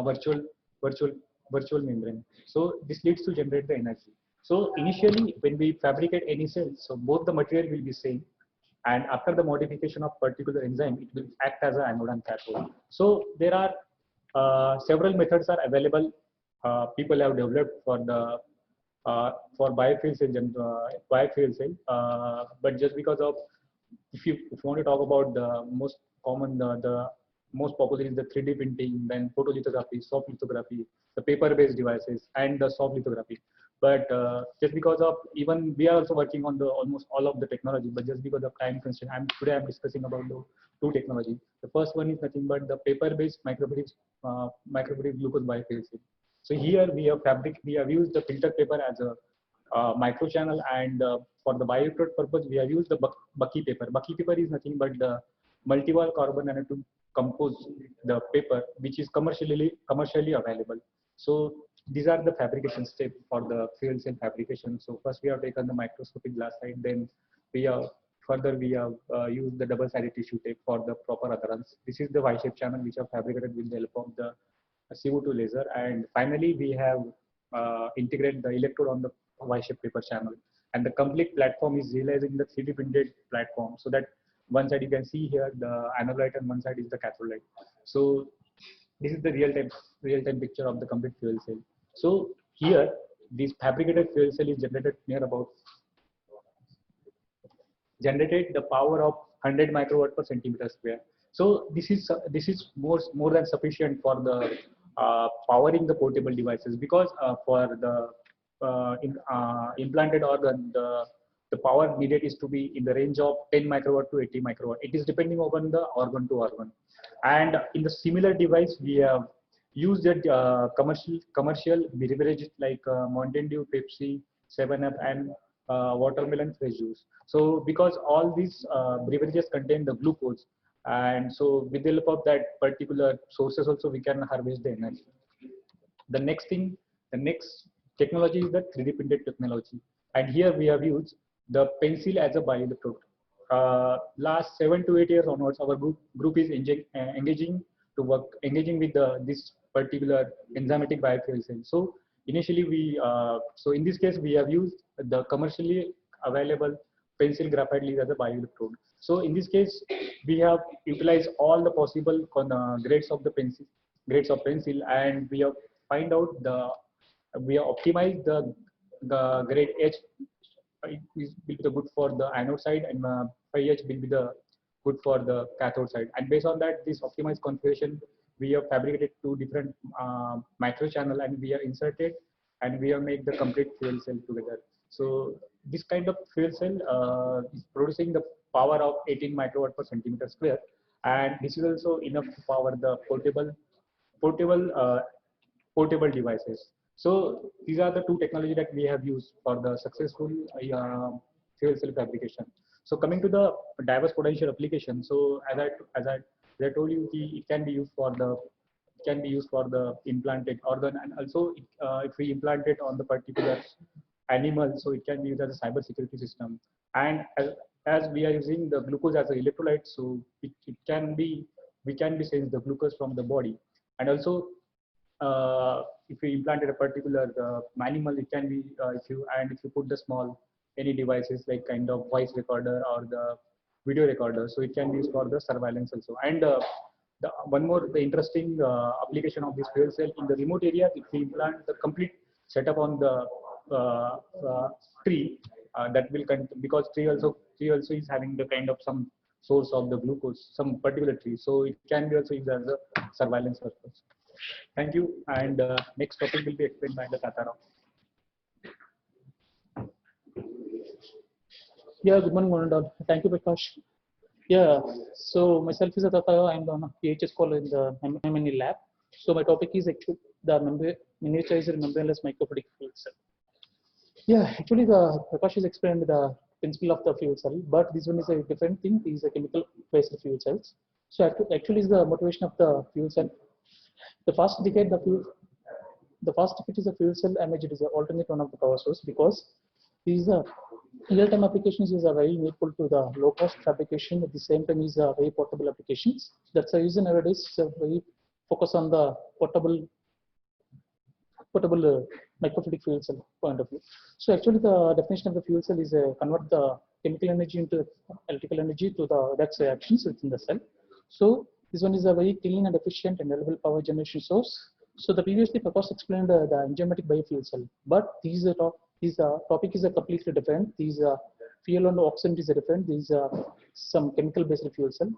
virtual virtual virtual membrane. So this leads to generate the energy. So initially, when we fabricate any cell, so both the material will be same, and after the modification of particular enzyme, it will act as an anode and cathode. So there are several methods are available. People have developed for the for biofuel cell, but just because of if you want to talk about the most common, the most popular is the 3D printing, then photolithography, soft lithography, the paper-based devices, and the soft lithography. But just because of, even we are also working on the almost all of the technology, but just because of time constraint, today I'm discussing about the two technology. The first one is nothing but the paper-based microfluidic glucose biofuel cell. So here we have used the filter paper as a microchannel, and for the bioelectrode purpose, we have used the Bucky paper. Bucky paper is nothing but the multi-wall carbon nanotube compose the paper, which is commercially available. So these are the fabrication steps for the fuel cell fabrication. So first we have taken the microscopic glass side, then we have used the double-sided tissue tape for the proper adherence. This is the Y-shaped channel which are fabricated with the help of the CO2 laser, and finally we have integrated the electrode on the Y-shaped paper channel, and the complete platform is realized in the 3D printed platform, so that one side you can see here the anode light and one side is the cathode light. So this is the real-time picture of the complete fuel cell. So here this fabricated fuel cell is generated the power of 100 microwatt per centimeter square. So this is more than sufficient for the powering the portable devices, because for the implanted organ, the power needed is to be in the range of 10 microwatt to 80 microwatt. It is depending upon the organ to organ. And in the similar device, we have used that commercial beverages like Mountain Dew, Pepsi, 7-Up, and watermelon fresh juice. So because all these beverages contain the glucose, and so with the help of that particular sources also we can harvest the energy. The next technology is the 3D printed technology, and here we have used the pencil as a bioelectrode. Last 7 to 8 years onwards, our group is engaging with this particular enzymatic biofuel cell. So initially so in this case we have used the commercially available pencil graphite lead as a bioelectrode. So in this case we have utilized all the possible grades of pencil, and we have optimized the grade H will be the good for the anode side, and 5H will be the good for the cathode side. And based on that, this optimized configuration, we have fabricated two different micro channel, and we have inserted, and we have made the complete fuel cell together. So this kind of fuel cell is producing the power of 18 microwatt per centimeter square, and this is also enough to power the portable devices. So these are the two technology that we have used for the successful fuel cell fabrication. So coming to the diverse potential application. So as I told you, it can be used for the implanted organ, and also if we implant it on the particular animal, so it can be used as a cyber security system. And as we are using the glucose as an electrolyte, so it can be we can be sense the glucose from the body. And also if we implanted a particular animal, it can be if you put the small any devices like kind of voice recorder or the video recorder, so it can be used for the surveillance also. And the interesting application of this fuel cell in the remote area, if we implant the complete setup on the tree, that will because tree also is having the kind of some source of the glucose, some particular tree, so it can be also used as a surveillance purpose. Thank you. And next topic will be explained by the Tatarao. Yeah, good morning, one and all. Thank you, Prakash. Yeah, so myself is Tatarao. I'm on a PhD scholar in the MNE lab. So my topic is actually the miniaturized membraneless microfluidic fuel cell. Yeah, actually, the Prakash has explained the principle of the fuel cell, but this one is a different thing. These are chemical-based fuel cells. So actually, is the motivation of the fuel cell. The first decade, the first decade is a fuel cell image. It is an alternate one of the power source, because these are real-time applications is a very needful to the low-cost fabrication. At the same time, is a very portable applications. That's the reason nowadays is a very focus on the portable microfluidic fuel cell point of view. So actually, the definition of the fuel cell is convert the chemical energy into electrical energy to the Redox reactions within the cell. So this one is a very clean and efficient and reliable power generation source. So the previously Prakash explained the enzymatic biofuel cell, but these topic is a completely different. These fuel and oxygen is a different. These are some chemical based fuel cell.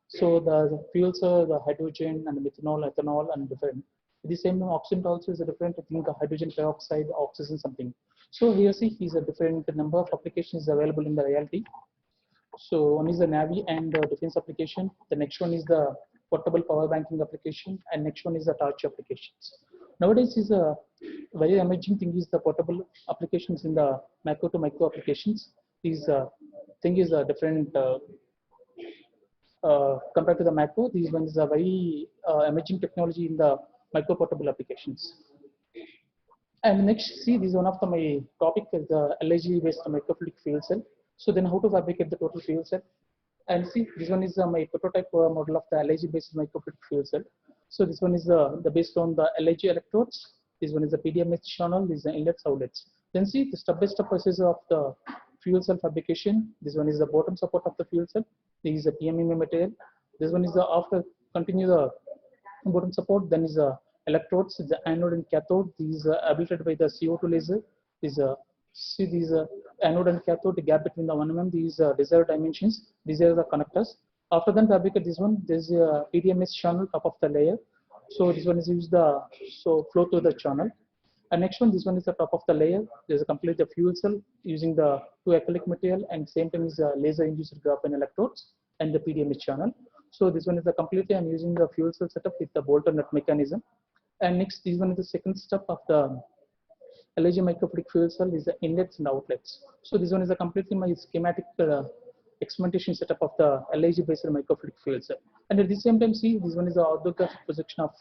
So the fuels are the hydrogen and methanol, ethanol, and different. The same oxygen also is a different. I think hydrogen peroxide, oxygen something. So here see is a different number of applications available in the reality. So one is the Navy and defense application. The next one is the portable power banking application, and next one is the torch applications. Nowadays is a very emerging thing is the portable applications in the macro to micro applications. These thing is a different compared to the macro. These ones are very emerging technology in the micro portable applications. And next, see, this is one of my topic is the LIG based microfluidic fuel cell. So then how to fabricate the total fuel cell? And see, this one is my prototype model of the LIG based microfluidic fuel cell. So this one is the based on the LIG electrodes. This one is the PDMS channel. This is the inlets, outlets. Then see the step-by-step process of the fuel cell fabrication. This one is the bottom support of the fuel cell. This is the PMMA material. This one is the after continue the bottom support. Then is the electrodes, the anode and cathode. These are habilitated by the CO2 laser. These see these anode and cathode, the gap between the 1 mm. These desired dimensions. These are the connectors. After then fabricate this one. There's a PDMS channel top of the layer. So this one is used flow through the channel. And next one, this one is the top of the layer. There's a complete the fuel cell using the 2 acrylic material, and same time is laser induced graphene electrodes and the PDMS channel. So this one is the completely I'm using the fuel cell setup with the bolt and nut mechanism. And next, this one is the second step of the LIG microfluidic fuel cell is the inlets and outlets. So this one is a completely my schematic experimentation setup of the LIG based microfluidic fuel cell. And at the same time, see, this one is the orthographic projection of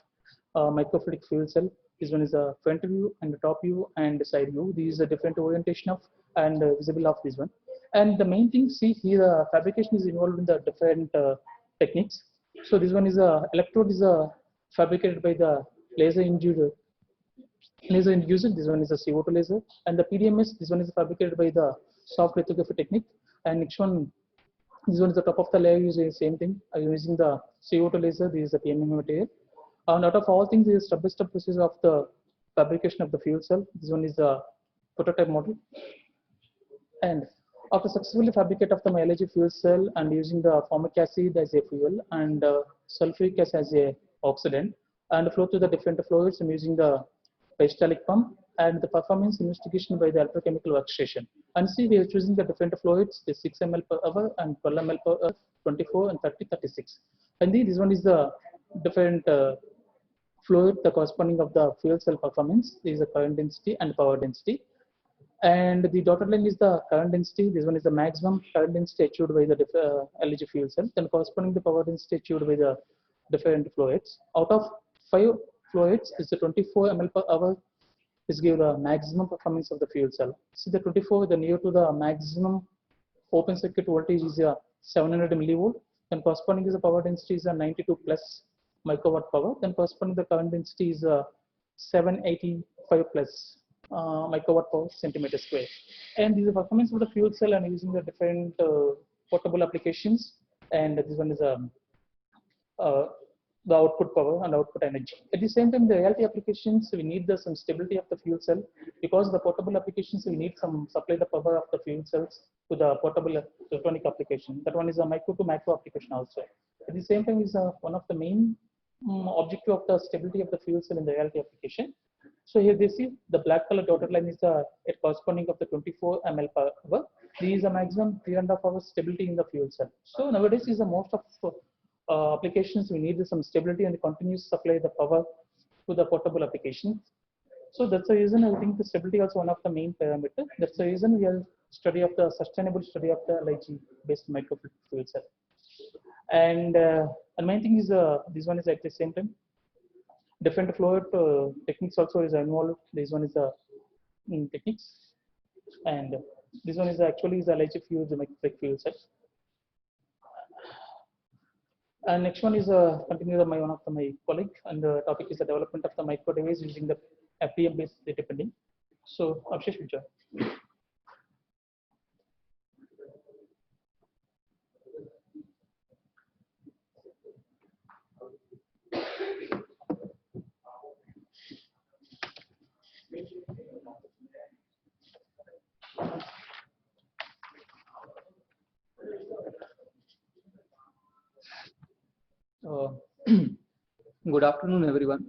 microfluidic fuel cell. This one is a front view and the top view and the side view. These are different orientation of and visible of this one. And the main thing, see here, fabrication is involved in the different techniques. So this one is electrode is fabricated by the laser induced. This one is a CO2 laser, and the PDMS. This one is fabricated by the soft lithography technique. And next one, this one is the top of the layer using the same thing. Using the CO2 laser. This is the PMMA material. And out of all things, this is step-by-step process of the fabrication of the fuel cell. This one is the prototype model. And after successfully fabricate of the LIG fuel cell and using the formic acid as a fuel and sulfuric acid as a oxidant, and flow through the different fluids and using the peristaltic pump and the performance investigation by the electrochemical workstation. And see, we are choosing the different fluids, the 6 ml per hour and 12 ml per hour, 24 and 30, 36. And this one is the different fluid, the corresponding of the fuel cell performance. This is the current density and power density. And the dotted line is the current density. This one is the maximum current density achieved by the LG fuel cell. Then corresponding the power density achieved by the different flow rates. Out of 5 flow rates, is the 24 ml per hour is give the maximum performance of the fuel cell. See the 24, the near to the maximum open circuit voltage is a 700 millivolt. Then corresponding is the power density is a 92 plus microwatt power. Then corresponding the current density is a 785 plus microwatt per centimeter square. And this is the performance of the fuel cell and using the different portable applications. And this one is the output power and output energy. At the same time, the reality applications, we need some stability of the fuel cell, because the portable applications, we need some supply the power of the fuel cells to the portable electronic application. That one is a micro to macro application also. At the same time, is one of the main objective of the stability of the fuel cell in the reality application. So here they see the black color dotted line is the corresponding of the 24 ml per hour. This is a maximum 3.5 hours stability in the fuel cell. So nowadays is the most of applications we need some stability and continuous supply the power to the portable application. So that's the reason I think the stability also one of the main parameter. That's the reason we are study of the sustainable study of the LIG based microfluidic fuel cell. And main thing is this one is at the same time different flow techniques also is involved. This one is the techniques, and this one is actually is the LIG fuel the microfluidic fuel cell. And next one is continue my one of my colleague, and the topic is the development of the micro device using the FDM based data pending. So Abhishek will join. Good afternoon, everyone.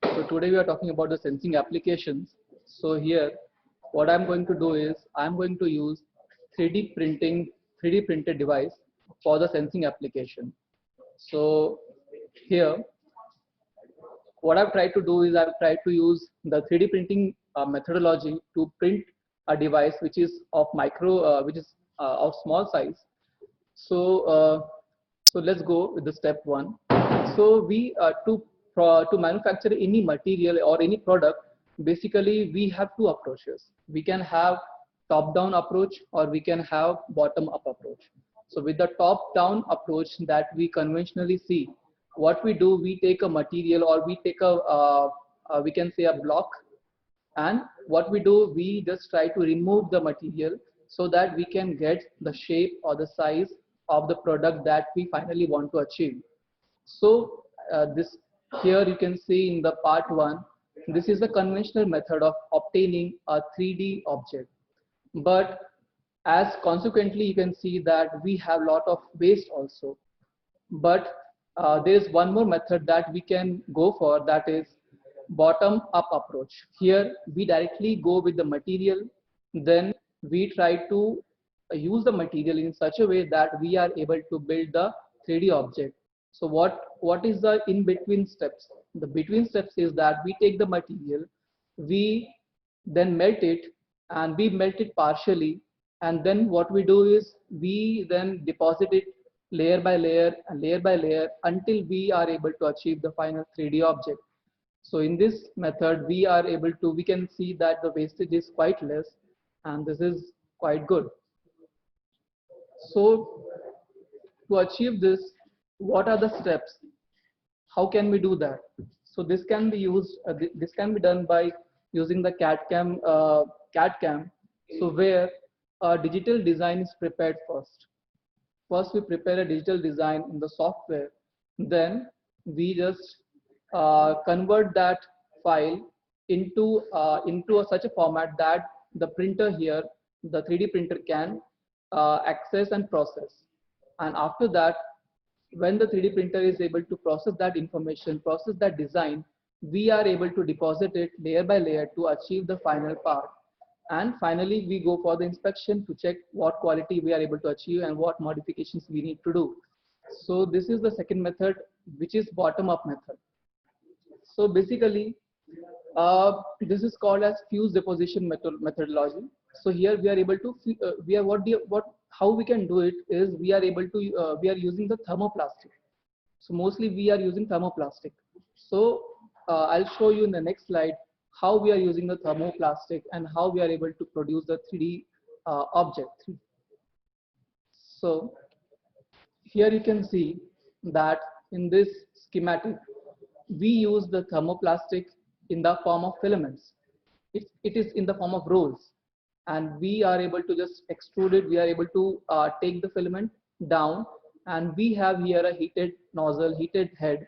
So today we are talking about the sensing applications. So here, what I'm going to do is I'm going to use 3D printed device for the sensing application. So here, what I've tried to do is I've tried to use the 3D printing methodology to print a device which is of of small size. So so let's go with the step one. So we to manufacture any material or any product, basically we have two approaches. We can have top-down approach or we can have bottom-up approach. So with the top-down approach that we conventionally see, what we do, we take a material or we take we can say a block, and what we do, we just try to remove the material so that we can get the shape or the size of the product that we finally want to achieve. So this here you can see in the part 1, this is the conventional method of obtaining a 3D object. But as consequently you can see that we have a lot of waste also. But there is one more method that we can go for, that is bottom up approach. Here we directly go with the material, then we try to use the material in such a way that we are able to build the 3D object. So what is the in between steps? The between steps is that we take the material, we then melt it, and we melt it partially, and then what we do is we then deposit it layer by layer and layer by layer until we are able to achieve the final 3D object. So in this method we can see that the wastage is quite less, and this is quite good. So to achieve this, what are the steps? How can we do that? So this can be used. This can be done by using the CAD/CAM. So where a digital design is prepared first. First we prepare a digital design in the software. Then we just convert that file into such a format that the printer here, the 3D printer, can access and process. And after that, when the 3D printer is able to process that information, process that design, we are able to deposit it layer by layer to achieve the final part. And finally, we go for the inspection to check what quality we are able to achieve and what modifications we need to do. So this is the second method, which is bottom-up method. So basically, This is called as fuse deposition methodology. So here we are able to how we can do it is we are using the thermoplastic. So mostly we are using thermoplastic. So I'll show you in the next slide how we are using the thermoplastic and how we are able to produce the 3D object. So here you can see that in this schematic, we use the thermoplastic in the form of filaments. It is in the form of rolls, and we are able to just extrude it. We are able to take the filament down, and we have here a heated nozzle, heated head,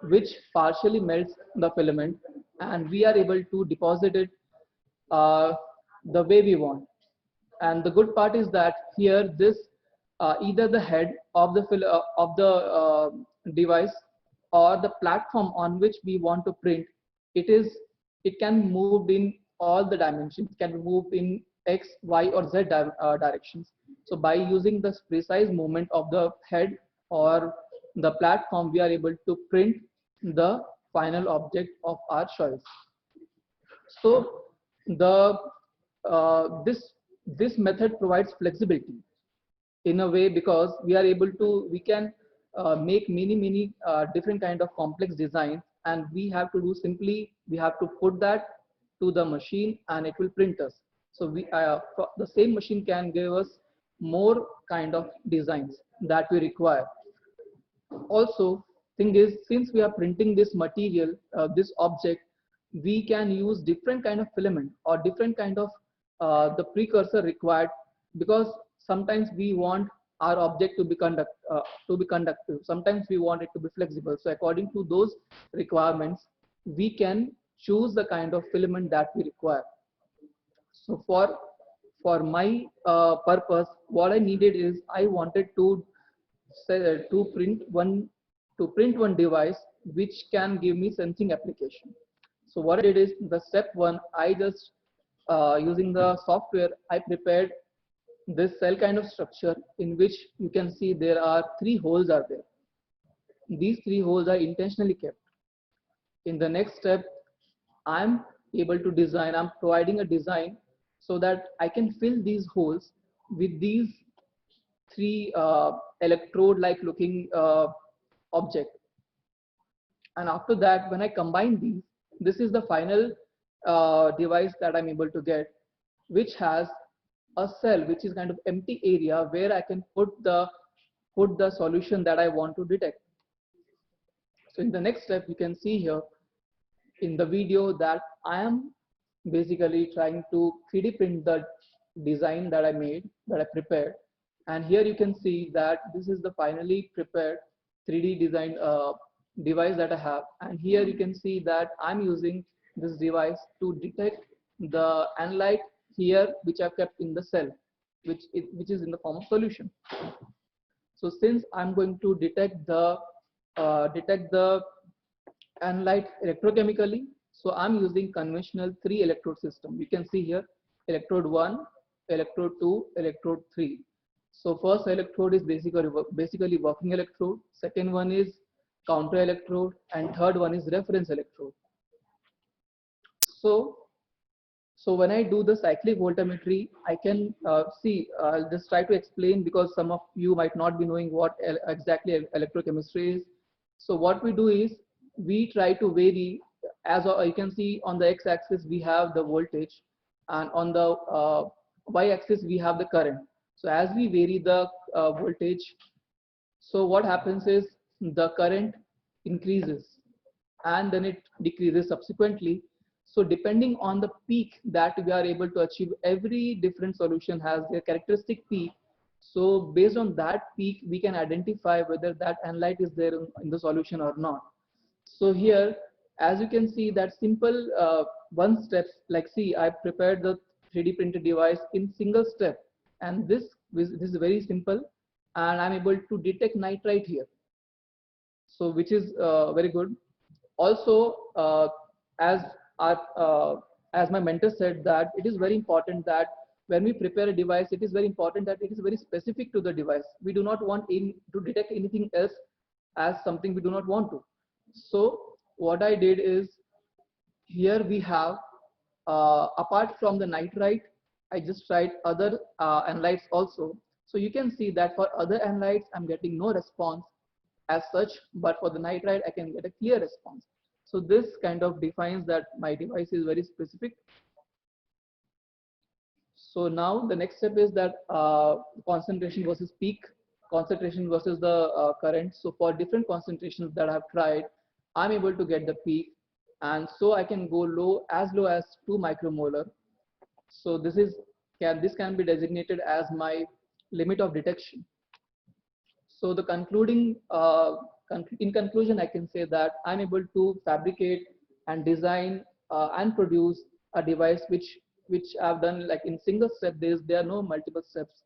which partially melts the filament, and we are able to deposit it the way we want. And the good part is that here this either the head of the device or the platform on which we want to print, it can move in all the dimensions, can be moved in X, Y, or Z directions. So by using this precise movement of the head or the platform, we are able to print the final object of our choice. So this method provides flexibility in a way, because we can make many different kind of complex designs, and we have to put that to the machine and it will print us. So the same machine can give us more kind of designs that we require. Also, thing is, since we are printing this material, this object, we can use different kind of filament or different kind of the precursor required, because sometimes we want our object to be conductive. Sometimes we want it to be flexible. So according to those requirements, we can choose the kind of filament that we require. So for my purpose, what I needed is I wanted to print one device which can give me sensing application. So what I did is, the step one, I just using the software, I prepared this cell kind of structure in which you can see there are 3 holes are there. These 3 holes are intentionally kept. In the next step, I'm able to design, I'm providing a design so that I can fill these holes with these 3 electrode like looking object. And after that, when I combine these, this is the final device that I'm able to get, which has a cell which is kind of empty area where I can put the solution that I want to detect. So in the next step, you can see here in the video that I am basically trying to 3D print the design that I made, that I prepared. And here you can see that this is the finally prepared 3D design device that I have. And here you can see that I'm using this device to detect the analyte here, which I've kept in the cell, which is in the form of solution. So since I'm going to detect the analyte electrochemically, so I'm using conventional 3 electrode system. You can see here electrode 1, electrode 2, electrode 3. So first electrode is basically working electrode, second one is counter electrode, and third one is reference electrode. So when I do the cyclic voltammetry, I can see, I'll just try to explain, because some of you might not be knowing what exactly electrochemistry is. So what we do is, we try to vary, as you can see on the x-axis we have the voltage, and on the y-axis we have the current. So as we vary the voltage, so what happens is the current increases and then it decreases subsequently. So depending on the peak that we are able to achieve, every different solution has their characteristic peak. So based on that peak, we can identify whether that analyte is there in the solution or not. So here, as you can see, that simple one step, like see, I prepared the 3D printed device in single step, and this is very simple, and I'm able to detect nitride here. So which is very good. Also, as my mentor said, that it is very important that when we prepare a device, it is very important that it is very specific to the device. We do not want to detect anything else as something we do not want to. So what I did is, here we have, apart from the nitride, I just tried other analytes also. So you can see that for other analytes, I'm getting no response as such, but for the nitride, I can get a clear response. So this kind of defines that my device is very specific. So now the next step is that concentration versus peak, concentration versus the current. So for different concentrations that I've tried, I'm able to get the peak, and so I can go low as 2 micromolar. So this can be designated as my limit of detection. So the in conclusion, I can say that I'm able to fabricate and design and produce a device which I've done like in single step. There are no multiple steps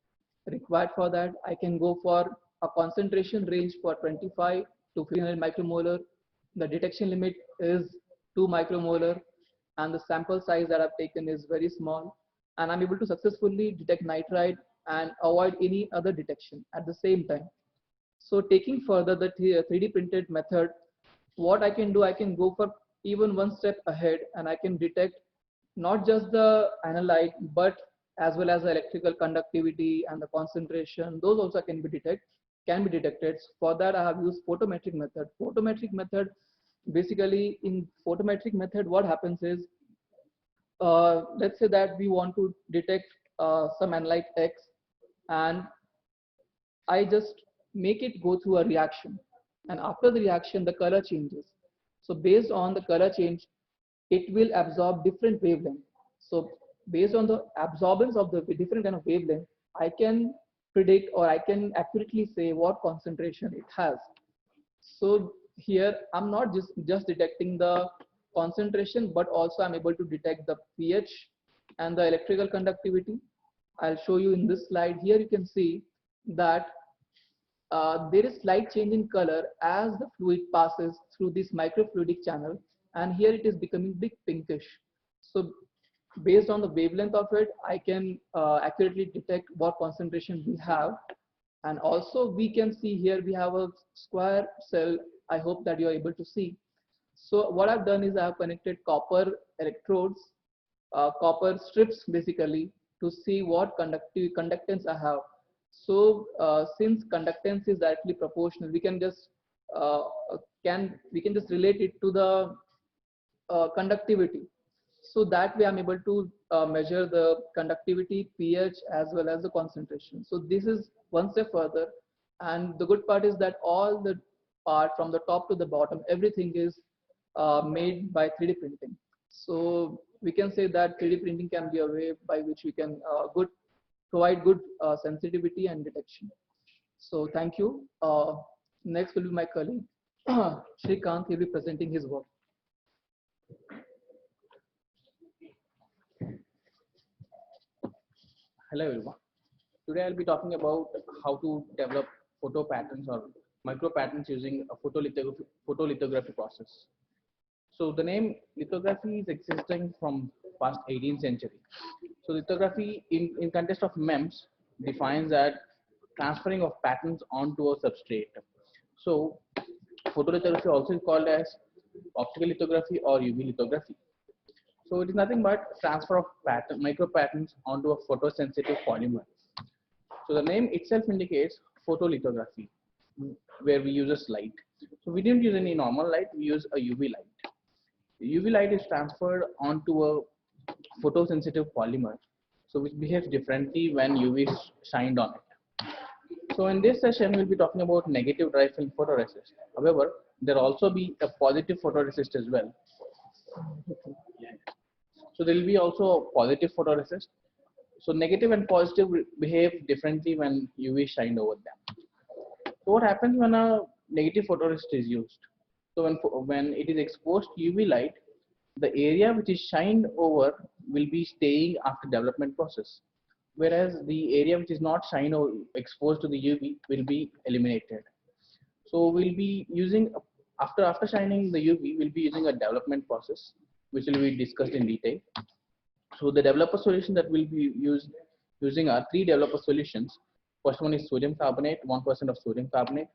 required for that. I can go for a concentration range for 25 to 300 micromolar. The detection limit is 2 micromolar, and the sample size that I've taken is very small, and I'm able to successfully detect nitride and avoid any other detection at the same time. So taking further the 3D printed method, what I can do, I can go for even one step ahead, and I can detect not just the analyte, but as well as the electrical conductivity and the concentration. Those also can be detected. For that, I have used photometric method. Photometric method, basically in photometric method, what happens is, let's say that we want to detect some analyte X, and I just make it go through a reaction, and after the reaction the color changes. So based on the color change, it will absorb different wavelength. So based on the absorbance of the different kind of wavelength, I can predict, or I can accurately say what concentration it has. So here I'm not just detecting the concentration, but also I'm able to detect the pH and the electrical conductivity. I'll show you in this slide. Here you can see that there is slight change in color as the fluid passes through this microfluidic channel, and here it is becoming big pinkish. So based on the wavelength of it, I can accurately detect what concentration we have. And also we can see here we have a square cell. I hope that you are able to see. So what I've done is I have connected copper electrodes, copper strips basically, to see what conductance I have. So since conductance is directly proportional, we can just relate it to the conductivity. So that way I'm able to measure the conductivity, pH, as well as the concentration. So this is one step further, and the good part is that all the part from the top to the bottom, everything is made by 3D printing. So we can say that 3D printing can be a way by which we can provide good sensitivity and detection. So thank you. Next will be my colleague Shrikant. He will be presenting his work. Hello everyone. Today I'll be talking about how to develop photo patterns or micro patterns using a photolithography process. So the name lithography is existing from past 18th century. So lithography in context of MEMS defines that transferring of patterns onto a substrate. So photolithography also is called as optical lithography or UV lithography. So it is nothing but transfer of micro patterns onto a photosensitive polymer. So the name itself indicates photolithography, where we use a light. So we didn't use any normal light, we use a UV light. The UV light is transferred onto a photosensitive polymer, so which behaves differently when UV is shined on it. So in this session, we'll be talking about negative dry film photoresist. However, there will also be a positive photoresist as well. So there will be also a positive photoresist. So negative and positive behave differently when UV is shined over them. So what happens when a negative photoresist is used? So when it is exposed to UV light, the area which is shined over will be staying after development process, whereas the area which is not shined or exposed to the UV will be eliminated. So we'll be using, after shining the UV, we'll be using a development process, which will be discussed in detail. So the developer solution that we'll be using are 3 developer solutions. First one is sodium carbonate, 1% of sodium carbonate,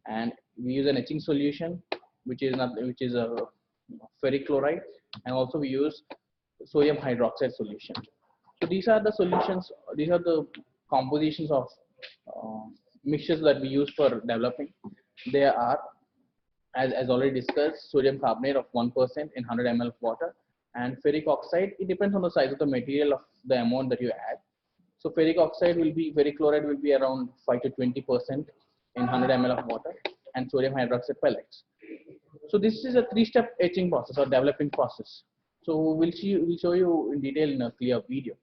and we use an etching solution, which is ferric chloride, and also we use sodium hydroxide solution. So these are the solutions, these are the compositions of mixtures that we use for developing. They are, as already discussed, sodium carbonate of 1% in 100 ml of water, and ferric oxide. It depends on the size of the material of the amount that you add. So ferric chloride will be around 5 to 20% in 100 ml of water, and sodium hydroxide pellets. So this is a 3-step etching process or developing process. So we'll show you in detail in a clear video.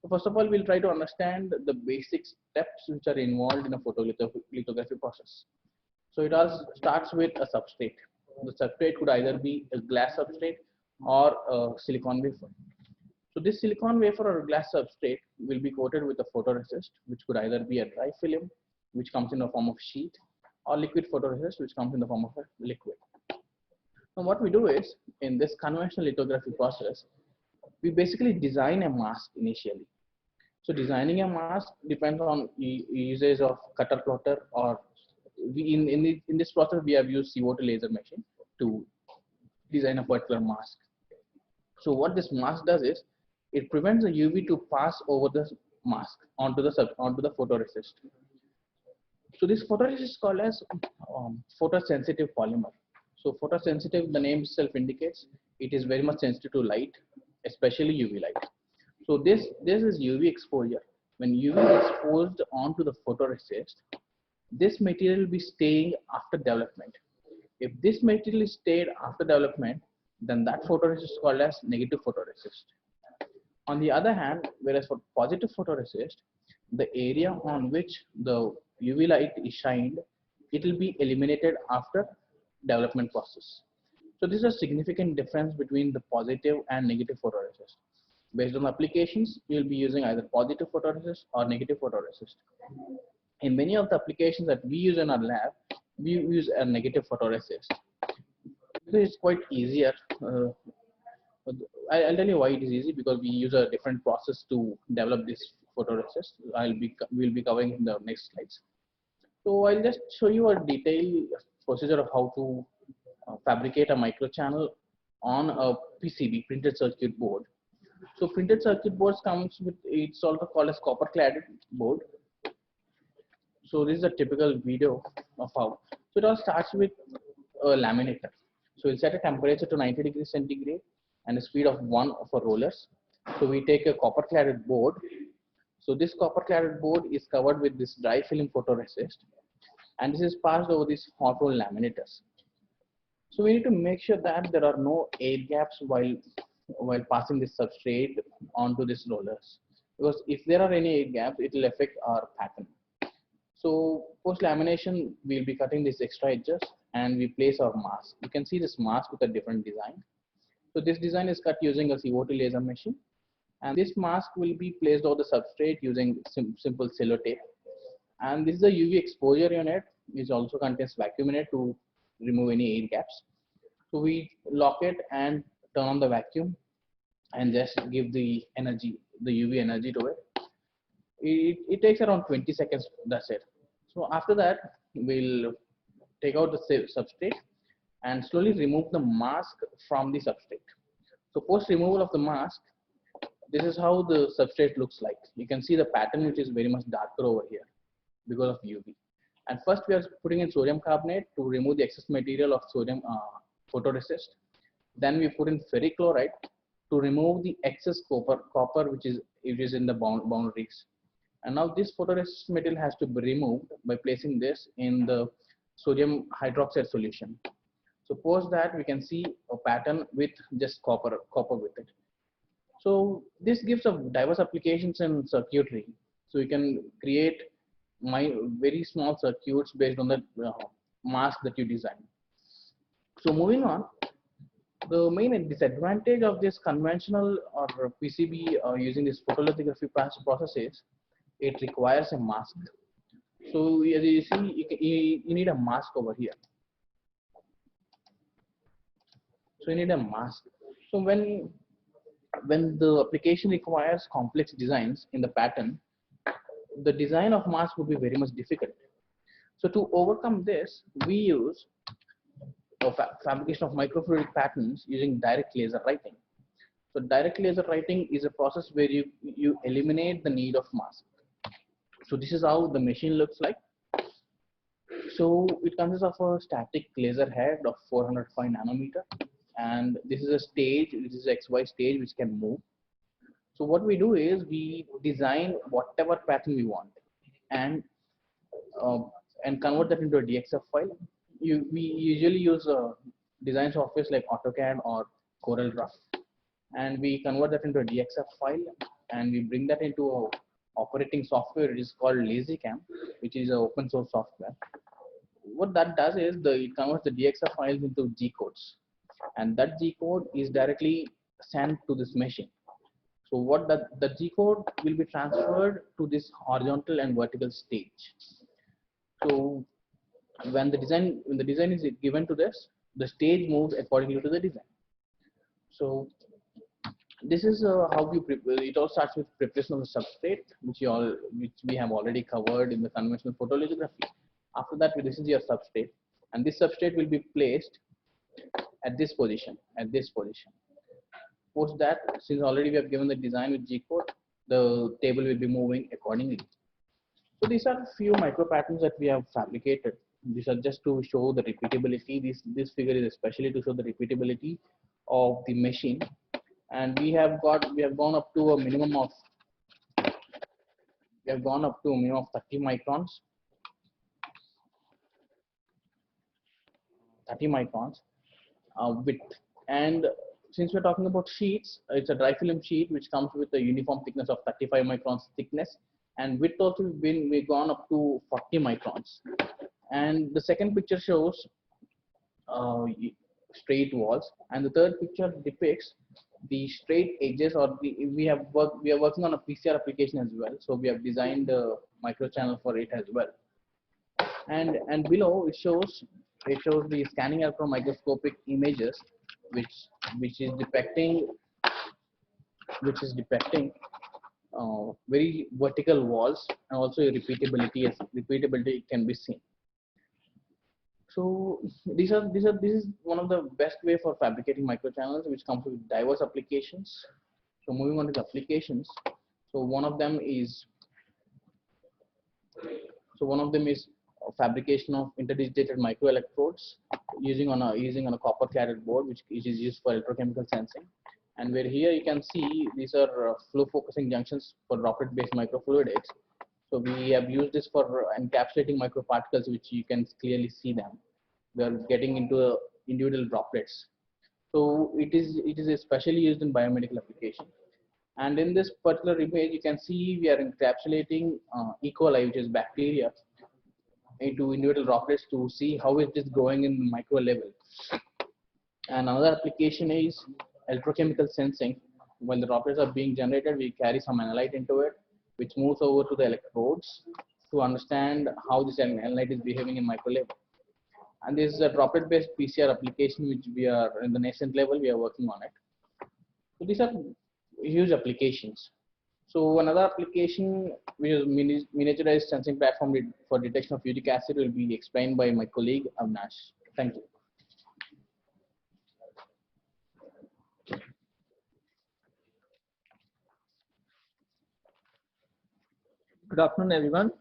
So first of all, we'll try to understand the basic steps which are involved in a photolithography process. So it all starts with a substrate. The substrate could either be a glass substrate or a silicon wafer. So this silicon wafer or glass substrate will be coated with a photoresist, which could either be a dry film, which comes in the form of sheet, or liquid photoresist, which comes in the form of a liquid. Now what we do is, in this conventional lithography process, we basically design a mask initially. So designing a mask depends on usage of cutter plotter, or in this process we have used CO2 laser machine to design a particular mask. So what this mask does is, it prevents the UV to pass over the mask onto the photoresist. So this photoresist is called as photosensitive polymer. So photosensitive, the name itself indicates, it is very much sensitive to light, especially UV light. So this is UV exposure. When UV is exposed onto the photoresist, this material will be staying after development. If this material is stayed after development, then that photoresist is called as negative photoresist. On the other hand, whereas for positive photoresist, the area on which the UV light is shined, it will be eliminated after development process. So this is a significant difference between the positive and negative photoresist. Based on applications, you will be using either positive photoresist or negative photoresist. In many of the applications that we use in our lab, we use a negative photoresist. It's quite easier. I'll tell you why it is easy, because we use a different process to develop this photoresist. We'll be covering in the next slides. So I'll just show you a detailed procedure of how to fabricate a microchannel on a PCB, printed circuit board. So printed circuit boards comes with, it's also called as copper cladded board. So this is a typical video of how. So it all starts with a laminator. So we'll set a temperature to 90 degrees centigrade and a speed of 1 for rollers. So we take a copper cladded board. So this copper cladded board is covered with this dry film photoresist, and this is passed over these hot roll laminators. So we need to make sure that there are no air gaps while passing this substrate onto these rollers, because if there are any air gaps, it will affect our pattern. So post lamination, we'll be cutting these extra edges and we place our mask. You can see this mask with a different design. So this design is cut using a CO2 laser machine, and this mask will be placed over the substrate using simple cello tape. And this is a UV exposure unit, which also contains vacuum unit to remove any air gaps. So we lock it and turn on the vacuum and just give the energy, the UV energy to it. It takes around 20 seconds, that's it. So after that, we'll take out the substrate and slowly remove the mask from the substrate. So post removal of the mask, this is how the substrate looks like. You can see the pattern, which is very much darker over here because of UV. And first we are putting in sodium carbonate to remove the excess material of sodium photoresist. Then we put in ferric chloride to remove the excess copper which is in the boundaries. And now this photoresist material has to be removed by placing this in the sodium hydroxide solution. So post that, we can see a pattern with just copper with it. So this gives a diverse applications in circuitry. So you can create very small circuits based on the mask that you design. So moving on, the main disadvantage of this conventional or PCB using this photolithography process is it requires a mask. So as you see, you need a mask over here. So you need a mask. So when the application requires complex designs in the pattern, the design of mask would be very much difficult. So to overcome this, we use fabrication of microfluidic patterns using direct laser writing. So direct laser writing is a process where you eliminate the need of mask. So this is how the machine looks like. So it consists of a static laser head of 405 nanometer, and this is a stage, this is XY stage which can move. So what we do is we design whatever pattern we want and convert that into a DXF file. We usually use design softwares like AutoCAD or CorelDRAW, and we convert that into a DXF file, and we bring that into a operating software. It is called LazyCam, which is an open source software. What that does is it converts the DXF files into G codes, and that G code is directly sent to this machine. So what the G code will be transferred to this horizontal and vertical stage. So when the design is given to this, the stage moves accordingly to the design. So this is how you prepare. It all starts with preparation of the substrate, which we have already covered in the conventional photolithography. After that, this is your substrate, and this substrate will be placed at this position. Post that, since already we have given the design with G code, the table will be moving accordingly. So these are few micro patterns that we have fabricated. These are just to show the repeatability. This figure is especially to show the repeatability of the machine. And we have gone up to a minimum of 30 microns. 30 microns width. And since we're talking about sheets, it's a dry film sheet which comes with a uniform thickness of 35 microns thickness, and width also we've gone up to 40 microns. And the second picture shows straight walls, and the third picture depicts the straight edges, or we are working on a PCR application as well. So we have designed a micro channel for it as well. And below it shows the scanning electron microscopic images, which is depicting very vertical walls, and also repeatability. As repeatability can be seen. So this is one of the best way for fabricating microchannels, which comes with diverse applications. So moving on to the applications. So one of them is fabrication of interdigitated microelectrodes using on a copper carrier board, which is used for electrochemical sensing. And where here you can see these are flow focusing junctions for droplet based microfluidics. So we have used this for encapsulating microparticles, which you can clearly see them. We are getting into individual droplets. So it is especially used in biomedical application. And in this particular image, you can see we are encapsulating E. coli, which is bacteria, into individual droplets to see how it is growing in the micro level. And another application is electrochemical sensing. When the droplets are being generated, we carry some analyte into it, which moves over to the electrodes to understand how this analyte is behaving in micro level. And this is a droplet-based PCR application, which we are in the nascent level. We are working on it. So these are huge applications. So another application, which is miniaturized sensing platform for detection of uric acid, will be explained by my colleague Avnash. Thank you. Good afternoon, everyone.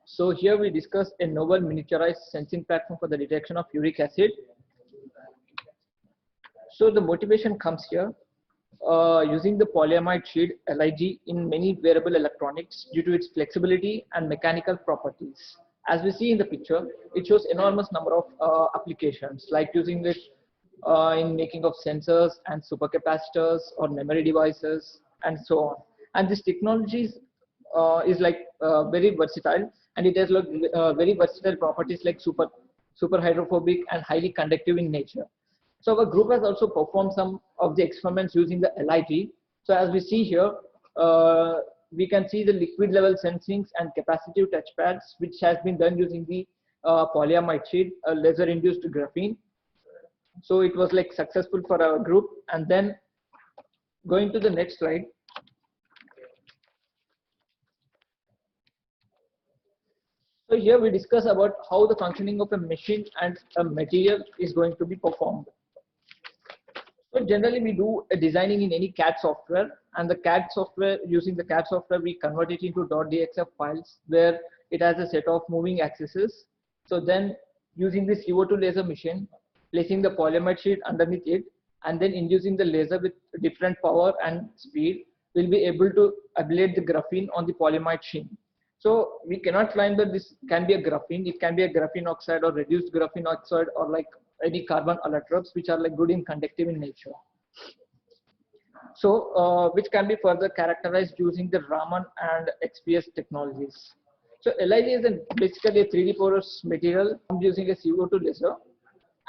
So here we discuss a novel miniaturized sensing platform for the detection of uric acid. So the motivation comes here. Using the polyamide sheet LIG in many wearable electronics due to its flexibility and mechanical properties. As we see in the picture, it shows enormous number of applications, like using it in making of sensors and supercapacitors or memory devices and so on. And this technology is like very versatile, and it has like very versatile properties like super hydrophobic and highly conductive in nature. So our group has also performed some of the experiments using the LIG. So as we see here, we can see the liquid level sensings and capacitive touchpads, which has been done using the polyamide sheet, laser induced graphene. So it was like successful for our group. And then going to the next slide. So So here we discuss about how the functioning of a machine and a material is going to be performed. So generally we do a designing in any CAD software, and the CAD software, using the CAD software, we convert it into .dxf files where it has a set of moving axes. So then using the CO2 laser machine, placing the polyamide sheet underneath it, and then inducing the laser with different power and speed, we'll be able to ablate the graphene on the polyamide sheet. So we cannot claim that this can be a graphene. It can be a graphene oxide or reduced graphene oxide or like any carbon allotropes which are like good in conductive in nature. So which can be further characterized using the Raman and XPS technologies. So LIG is basically a 3D porous material using a CO2 laser.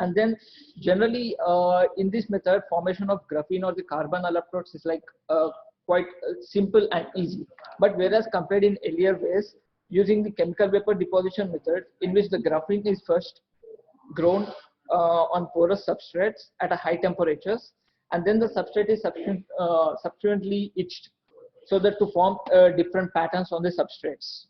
And then generally in this method, formation of graphene or the carbon allotropes is like quite simple and easy. But whereas compared in earlier ways, using the chemical vapor deposition method, in which the graphene is first grown on porous substrates at a high temperatures, and then the substrate is subsequently etched so that to form different patterns on the substrates.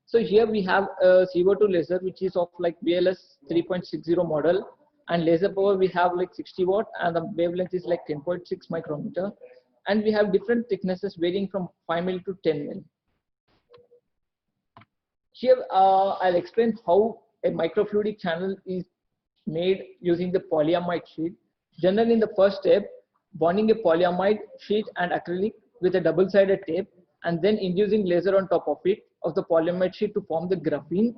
So here we have a CO2 laser which is of like BLS 3.60 model, and laser power we have like 60 watt, and the wavelength is like 10.6 micrometer, and we have different thicknesses varying from 5 mil to 10 mil. Here I'll explain how a microfluidic channel is made using the polyamide sheet. Generally in the first step, bonding a polyamide sheet and acrylic with a double-sided tape, and then inducing laser on top of it of the polyamide sheet to form the graphene.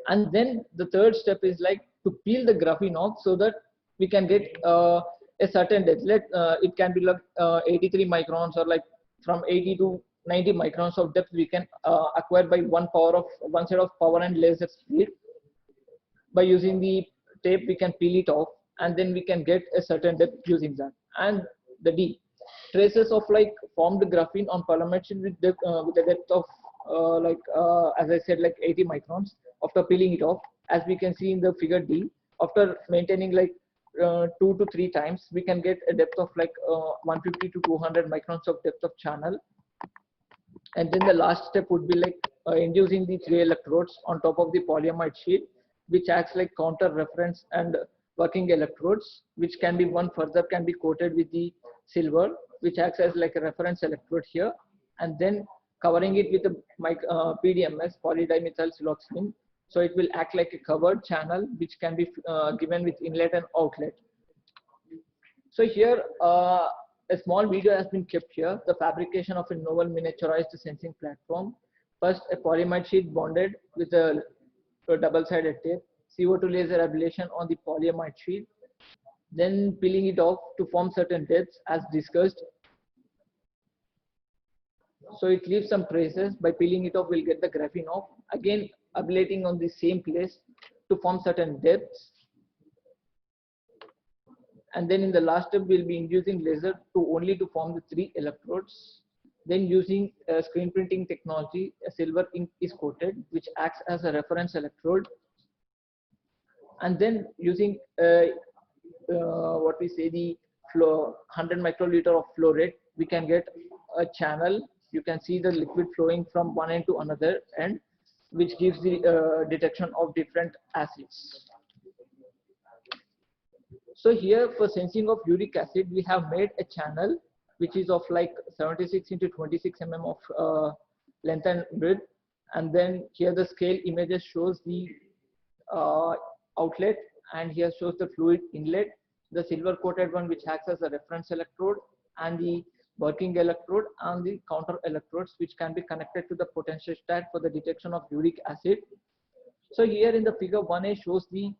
And then the third step is like to peel the graphene off so that we can get a certain depth. It can be like 83 microns or like from 80 to 90 microns of depth we can acquire by one set of power and laser speed. By using the tape we can peel it off, and then we can get a certain depth using that. And the D, traces of like formed graphene on polyamide sheet with a depth of as I said, like 80 microns. After peeling it off, as we can see in the figure D, after maintaining like 2 to 3 times, we can get a depth of like 150 to 200 microns of depth of channel. And then the last step would be like inducing the 3 electrodes on top of the polyamide sheet, which acts like counter reference and working electrodes, which can be further can be coated with the silver, which acts as like a reference electrode here, and then covering it with a PDMS, polydimethyl siloxane. So it will act like a covered channel which can be given with inlet and outlet. So here a small video has been kept here, the fabrication of a novel miniaturized sensing platform. First, a polyamide sheet bonded with a double-sided tape, CO2 laser ablation on the polyamide sheet, then peeling it off to form certain depths as discussed. So it leaves some traces. By peeling it off, we'll get the graphene off. Again, ablating on the same place to form certain depths. And then in the last step, we'll be inducing laser only to form the 3 electrodes. Then using screen printing technology, a silver ink is coated, which acts as a reference electrode. And then using what we say the 100 microliter of flow rate, we can get a channel. You can see the liquid flowing from one end to another end, which gives the detection of different acids. So here for sensing of uric acid, we have made a channel which is of like 76 into 26 mm of length and width. And then here the scale images shows the outlet, and here shows the fluid inlet, the silver coated one which acts as a reference electrode, and the working electrode and the counter electrodes which can be connected to the potentiostat for the detection of uric acid. So here in the figure 1a shows the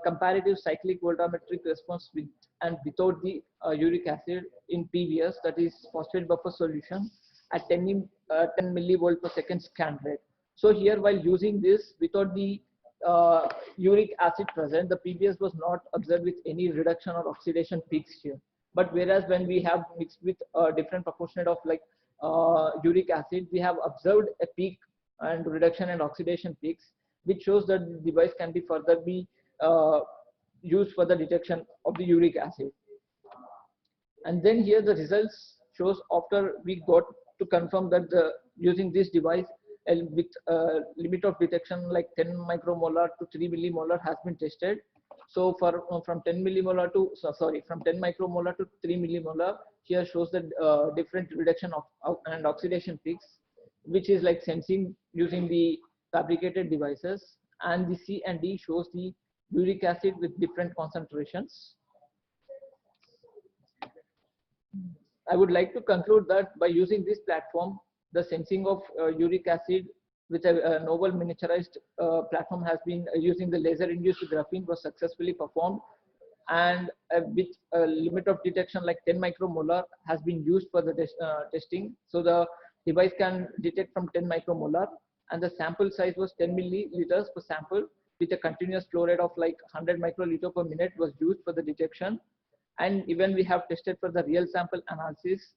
comparative cyclic voltammetric response with and without the uric acid in PBS, that is phosphate buffer solution, at 10 millivolt per second scan rate. So here while using this without the uric acid present, the PBS was not observed with any reduction or oxidation peaks here. But whereas when we have mixed with different proportionate of like uric acid, we have observed a peak and reduction and oxidation peaks, which shows that the device can be further be used for the detection of the uric acid. And then here the results shows after we got to confirm that using this device, with limit of detection like 10 micromolar to 3 millimolar has been tested. So from 10 millimolar to from 10 micromolar to 3 millimolar, here shows the different reduction of and oxidation peaks, which is like sensing using the fabricated devices, and the C and D shows the uric acid with different concentrations. I would like to conclude that by using this platform, the sensing of uric acid with a novel miniaturized platform has been using the laser-induced graphene was successfully performed, and with a limit of detection like 10 micromolar has been used for the testing. So the device can detect from 10 micromolar, and the sample size was 10 milliliters per sample with a continuous flow rate of like 100 microliter per minute was used for the detection. And even we have tested for the real sample analysis,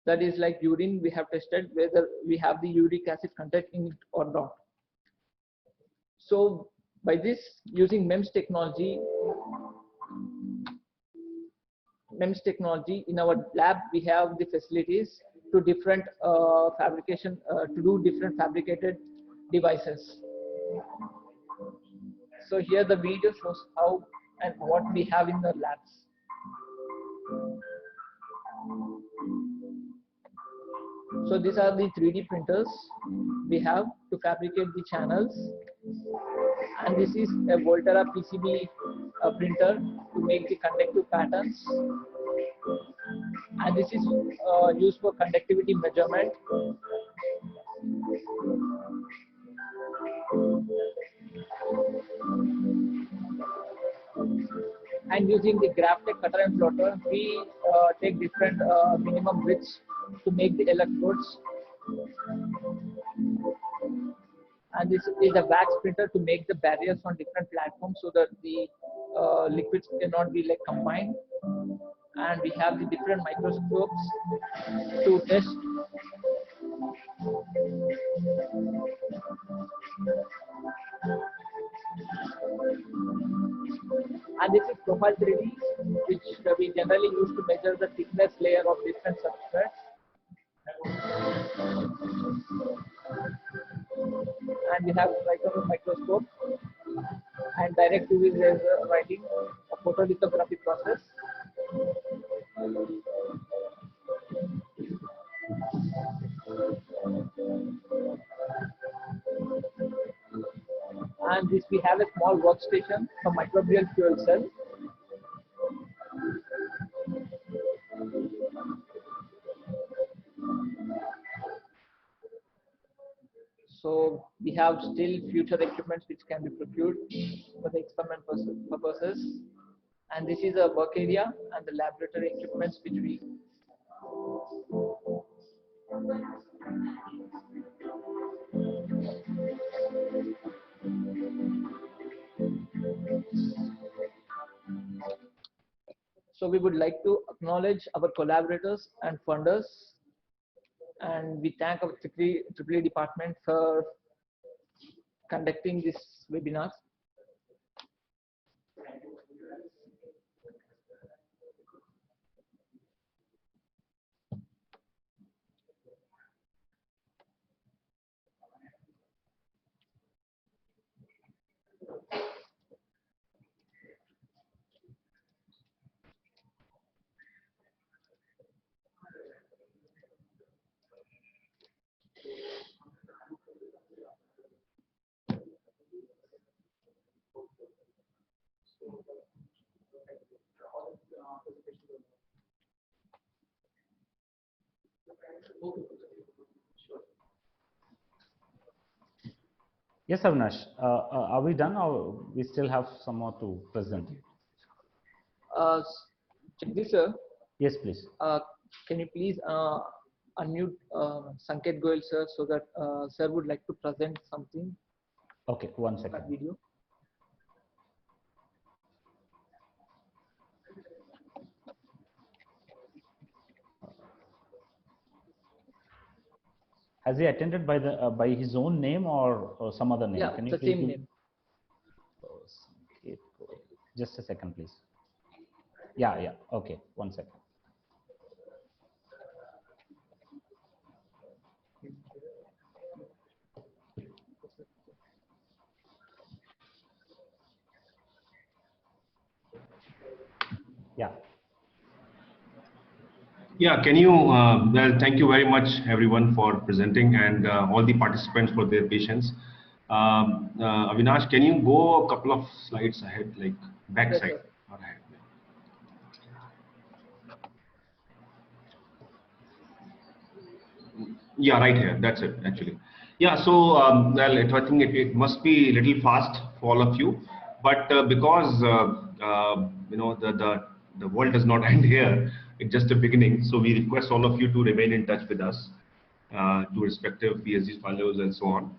that is like urine, we have tested whether we have the uric acid content in it or not. So by this, using MEMS technology in our lab, we have the facilities to different fabrication to do different fabricated devices. So here the video shows how and what we have in the labs. So these are the 3D printers we have to fabricate the channels, and this is a Volterra PCB printer to make the conductive patterns, and this is used for conductivity measurement. And using the Graphtec cutter and plotter, we take different minimum widths to make the electrodes. And this is a wax printer to make the barriers on different platforms so that the liquids cannot be like combined. And we have the different microscopes to test. And this is Profile 3D, which we generally use to measure the thickness layer of different substrates. And we have microscope and direct UV laser writing, a photolithography process. And this we have a small workstation for microbial fuel cell. So we have still future equipments which can be procured for the experiment purposes. And this is a work area and the laboratory equipments which we So we would like to acknowledge our collaborators and funders, and we thank our EEE department for conducting this webinar. Yes, Avinash, are we done or we still have some more to present? Jagdish sir, Yes, please. can you please unmute Sanket Goyal sir so that sir would like to present something? Okay, 1 second. Video. Has he attended by the by his own name or some other name? Yeah, Can you the please same give- name. Just a second, please. Yeah. Okay, 1 second. Yeah, can you, well, thank you very much everyone for presenting and all the participants for their patience. Avinash, can you go a couple of slides ahead, like back Yes, side sir. or ahead? Yeah, right here. That's it, actually. Yeah, so well, I think it must be a little fast for all of you, but because the world does not end here, it's just a beginning. So we request all of you to remain in touch with us, to respective PhD fellows and so on.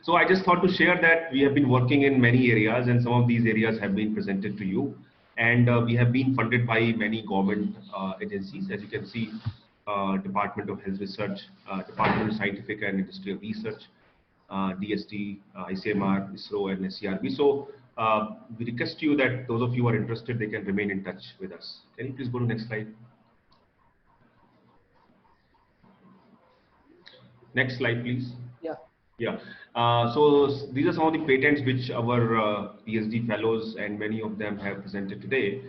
So I just thought to share that we have been working in many areas, and some of these areas have been presented to you. And we have been funded by many government agencies, as you can see, Department of Health Research, Department of Scientific and Industrial Research, DST, ICMR, ISRO, and SCRB. So we request you that those of you who are interested, they can remain in touch with us. Can you please go to next slide? Next slide, please. Yeah. Yeah. These are some of the patents which our PhD fellows and many of them have presented today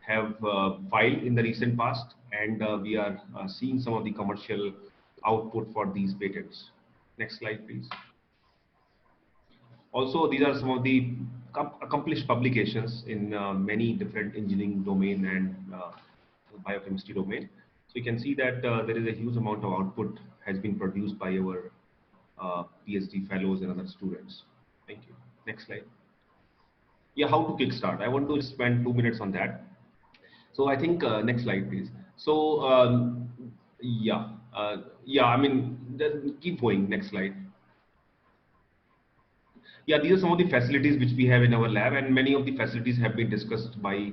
have filed in the recent past, and we are seeing some of the commercial output for these patents. Next slide, please. Also, these are some of the accomplished publications in many different engineering domain and biochemistry domain. So you can see that there is a huge amount of output has been produced by our PhD fellows and other students. Thank you. Next slide. Yeah, how to kickstart. I want to spend 2 minutes on that. So I think next slide, please. So I mean, just keep going. Next slide. Yeah, these are some of the facilities which we have in our lab, and many of the facilities have been discussed by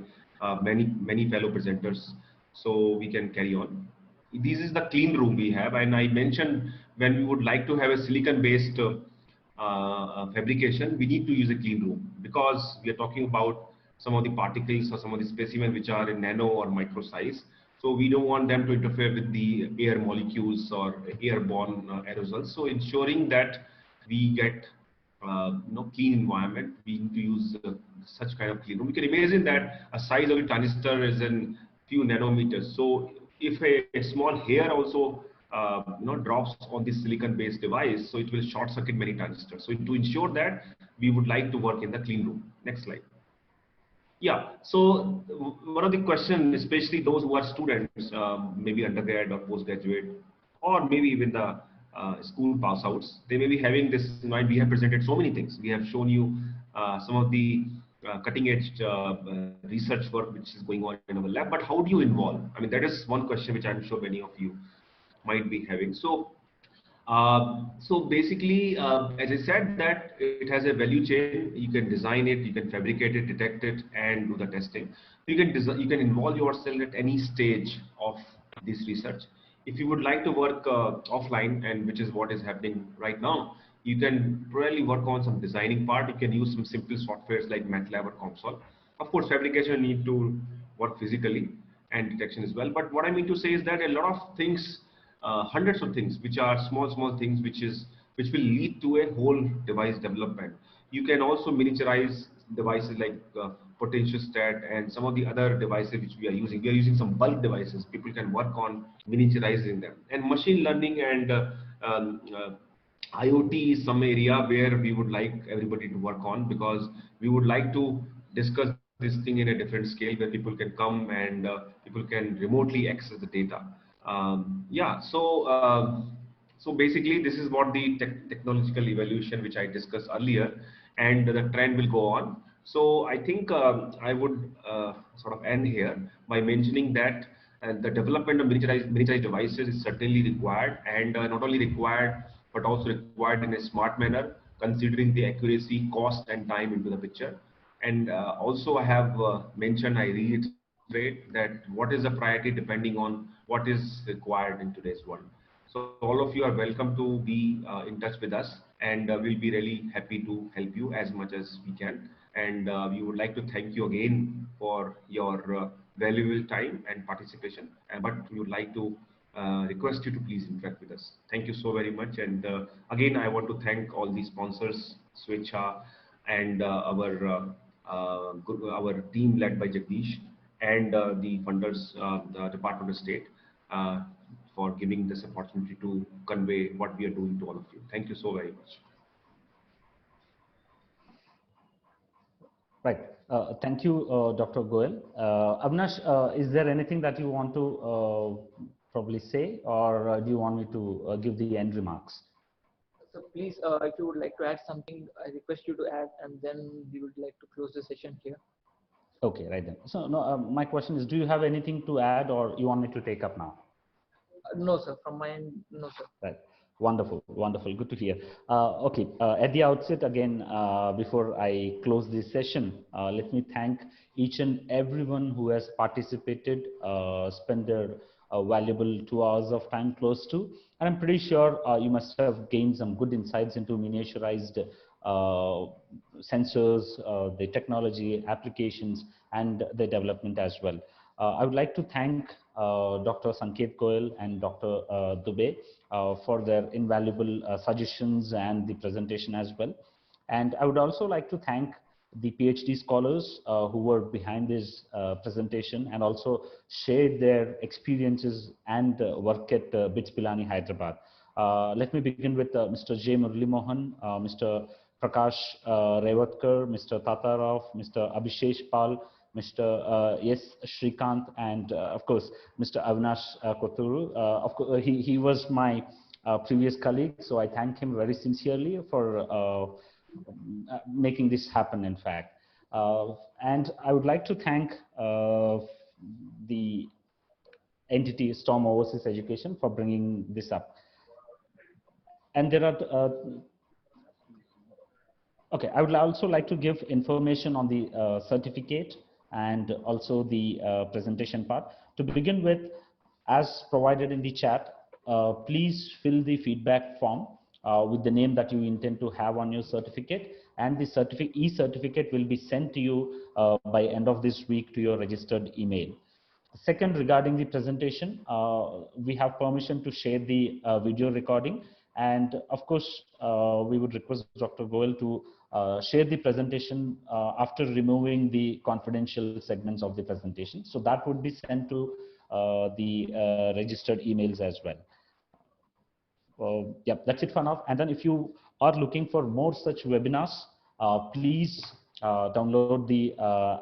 many fellow presenters. So we can carry on. This is the clean room we have, and I mentioned when we would like to have a silicon-based fabrication, we need to use a clean room because we are talking about some of the particles or some of the specimens which are in nano or micro size. So we don't want them to interfere with the air molecules or airborne aerosols. So ensuring that we get clean environment, we need to use such kind of clean room. We can imagine that a size of a transistor is in few nanometers. So if a small hair also drops on this silicon based device, so it will short circuit many transistors. So to ensure that, we would like to work in the clean room. Next slide. Yeah, so one of the questions, especially those who are students, maybe undergrad or postgraduate, or maybe even the school pass outs, they may be having this in mind. We have presented so many things. We have shown you some of the cutting edge research work which is going on in our lab, but how do you involve? I mean, that is one question which I'm sure many of you might be having. So basically, as I said, that it has a value chain. You can design it, you can fabricate it, detect it, and do the testing. You can involve yourself at any stage of this research. If you would like to work offline, and which is what is happening right now, you can probably work on some designing part. You can use some simple softwares like MATLAB or COMSOL. Of course, fabrication need to work physically and detection as well. But what I mean to say is that a lot of things, hundreds of things which are small things which will lead to a whole device development. You can also miniaturize devices like potentiostat and some of the other devices which we are using some bulk devices. People can work on miniaturizing them, and machine learning and IoT is some area where we would like everybody to work on, because we would like to discuss this thing in a different scale where people can come and people can remotely access the data. Yeah, so basically this is what the technological evolution which I discussed earlier, and the trend will go on. So I think I would sort of end here by mentioning that the development of miniaturized devices is certainly required, and not only required but also required in a smart manner, considering the accuracy, cost, and time into the picture. And also I have mentioned, I reiterate that what is the priority depending on what is required in today's world. So all of you are welcome to be in touch with us, and we'll be really happy to help you as much as we can. And we would like to thank you again for your valuable time and participation. But we would like to request you to please interact with us. Thank you so very much. And again, I want to thank all the sponsors, Swechha, and our team led by Jagdish, and the funders, the Department of State. for giving this opportunity to convey what we are doing to all of you. Thank you so very much. Right. Thank you, Dr. Goel. Avinash, is there anything that you want to probably say, or do you want me to give the end remarks? So please, if you would like to add something, I request you to add, and then we would like to close the session here. Okay, right then. So no, my question is, do you have anything to add, or you want me to take up now? No, sir. From my end, no, sir. Right. Wonderful, wonderful. Good to hear. Okay, at the outset, again, before I close this session, let me thank each and everyone who has participated, spent their valuable 2 hours of time close to. And I'm pretty sure you must have gained some good insights into miniaturized sensors, the technology, applications, and the development as well. I would like to thank Dr. Sanket Goel and Dr. Dubey for their invaluable suggestions and the presentation as well. And I would also like to thank the PhD scholars who were behind this presentation and also shared their experiences and work at BITS Pilani, Hyderabad. Let me begin with Mr. J. Murali Mohan, Mr. Prakash Revatkar, Mr. Tatarov, Mr. Abhishek Pal, Mr. S. Shrikant, and of course, Mr. Avinash Koturu. Of course, he was my previous colleague, so I thank him very sincerely for making this happen, in fact. And I would like to thank the entity Storm Overseas Education for bringing this up. And there are okay, I would also like to give information on the certificate and also the presentation part. To begin with, as provided in the chat, please fill the feedback form with the name that you intend to have on your certificate, and the e-certificate will be sent to you by end of this week to your registered email. Second, regarding the presentation, we have permission to share the video recording, and of course, we would request Dr. Goel to share the presentation after removing the confidential segments of the presentation. So that would be sent to the registered emails as well. Yeah, that's it for now. And then if you are looking for more such webinars, please download the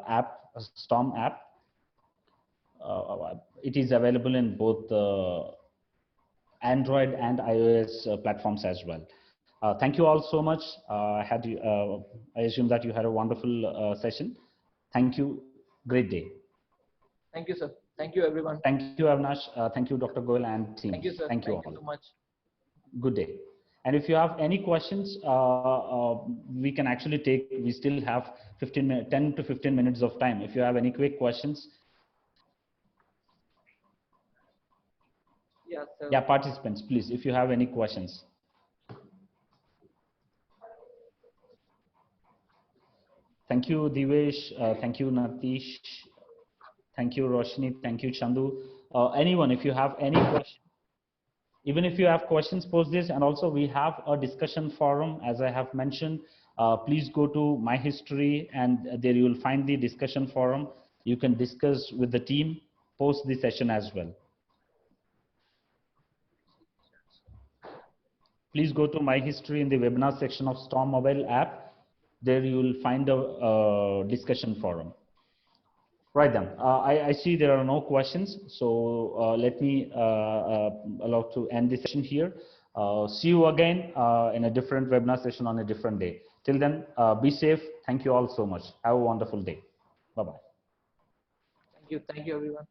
app, Storm app. It is available in both Android and iOS platforms as well. Thank you all so much. I assume that you had a wonderful session. Thank you. Great day. Thank you, sir. Thank you, everyone. Thank you, Avinash. Thank you, Dr. Goel and team. Thank you, sir. Thank you all. Thank you so much. Good day. And if you have any questions, we can actually take, we still have 10 to 15 minutes of time. If you have any quick questions. Yeah, sir. Yeah, participants, please, if you have any questions. Thank you, Divesh. Thank you, Natish. Thank you, Roshni. Thank you, Chandu. Anyone, if you have any questions, even if you have questions, post this. And also we have a discussion forum, as I have mentioned. Please go to My History, and there you will find the discussion forum. You can discuss with the team, post the session as well. Please go to My History in the webinar section of Storm mobile app. There you will find a discussion forum. Right then, I see there are no questions, so let me allow to end the session here. See you again in a different webinar session on a different day. Till then, be safe. Thank you all so much. Have a wonderful day. Bye-bye. Thank you, everyone.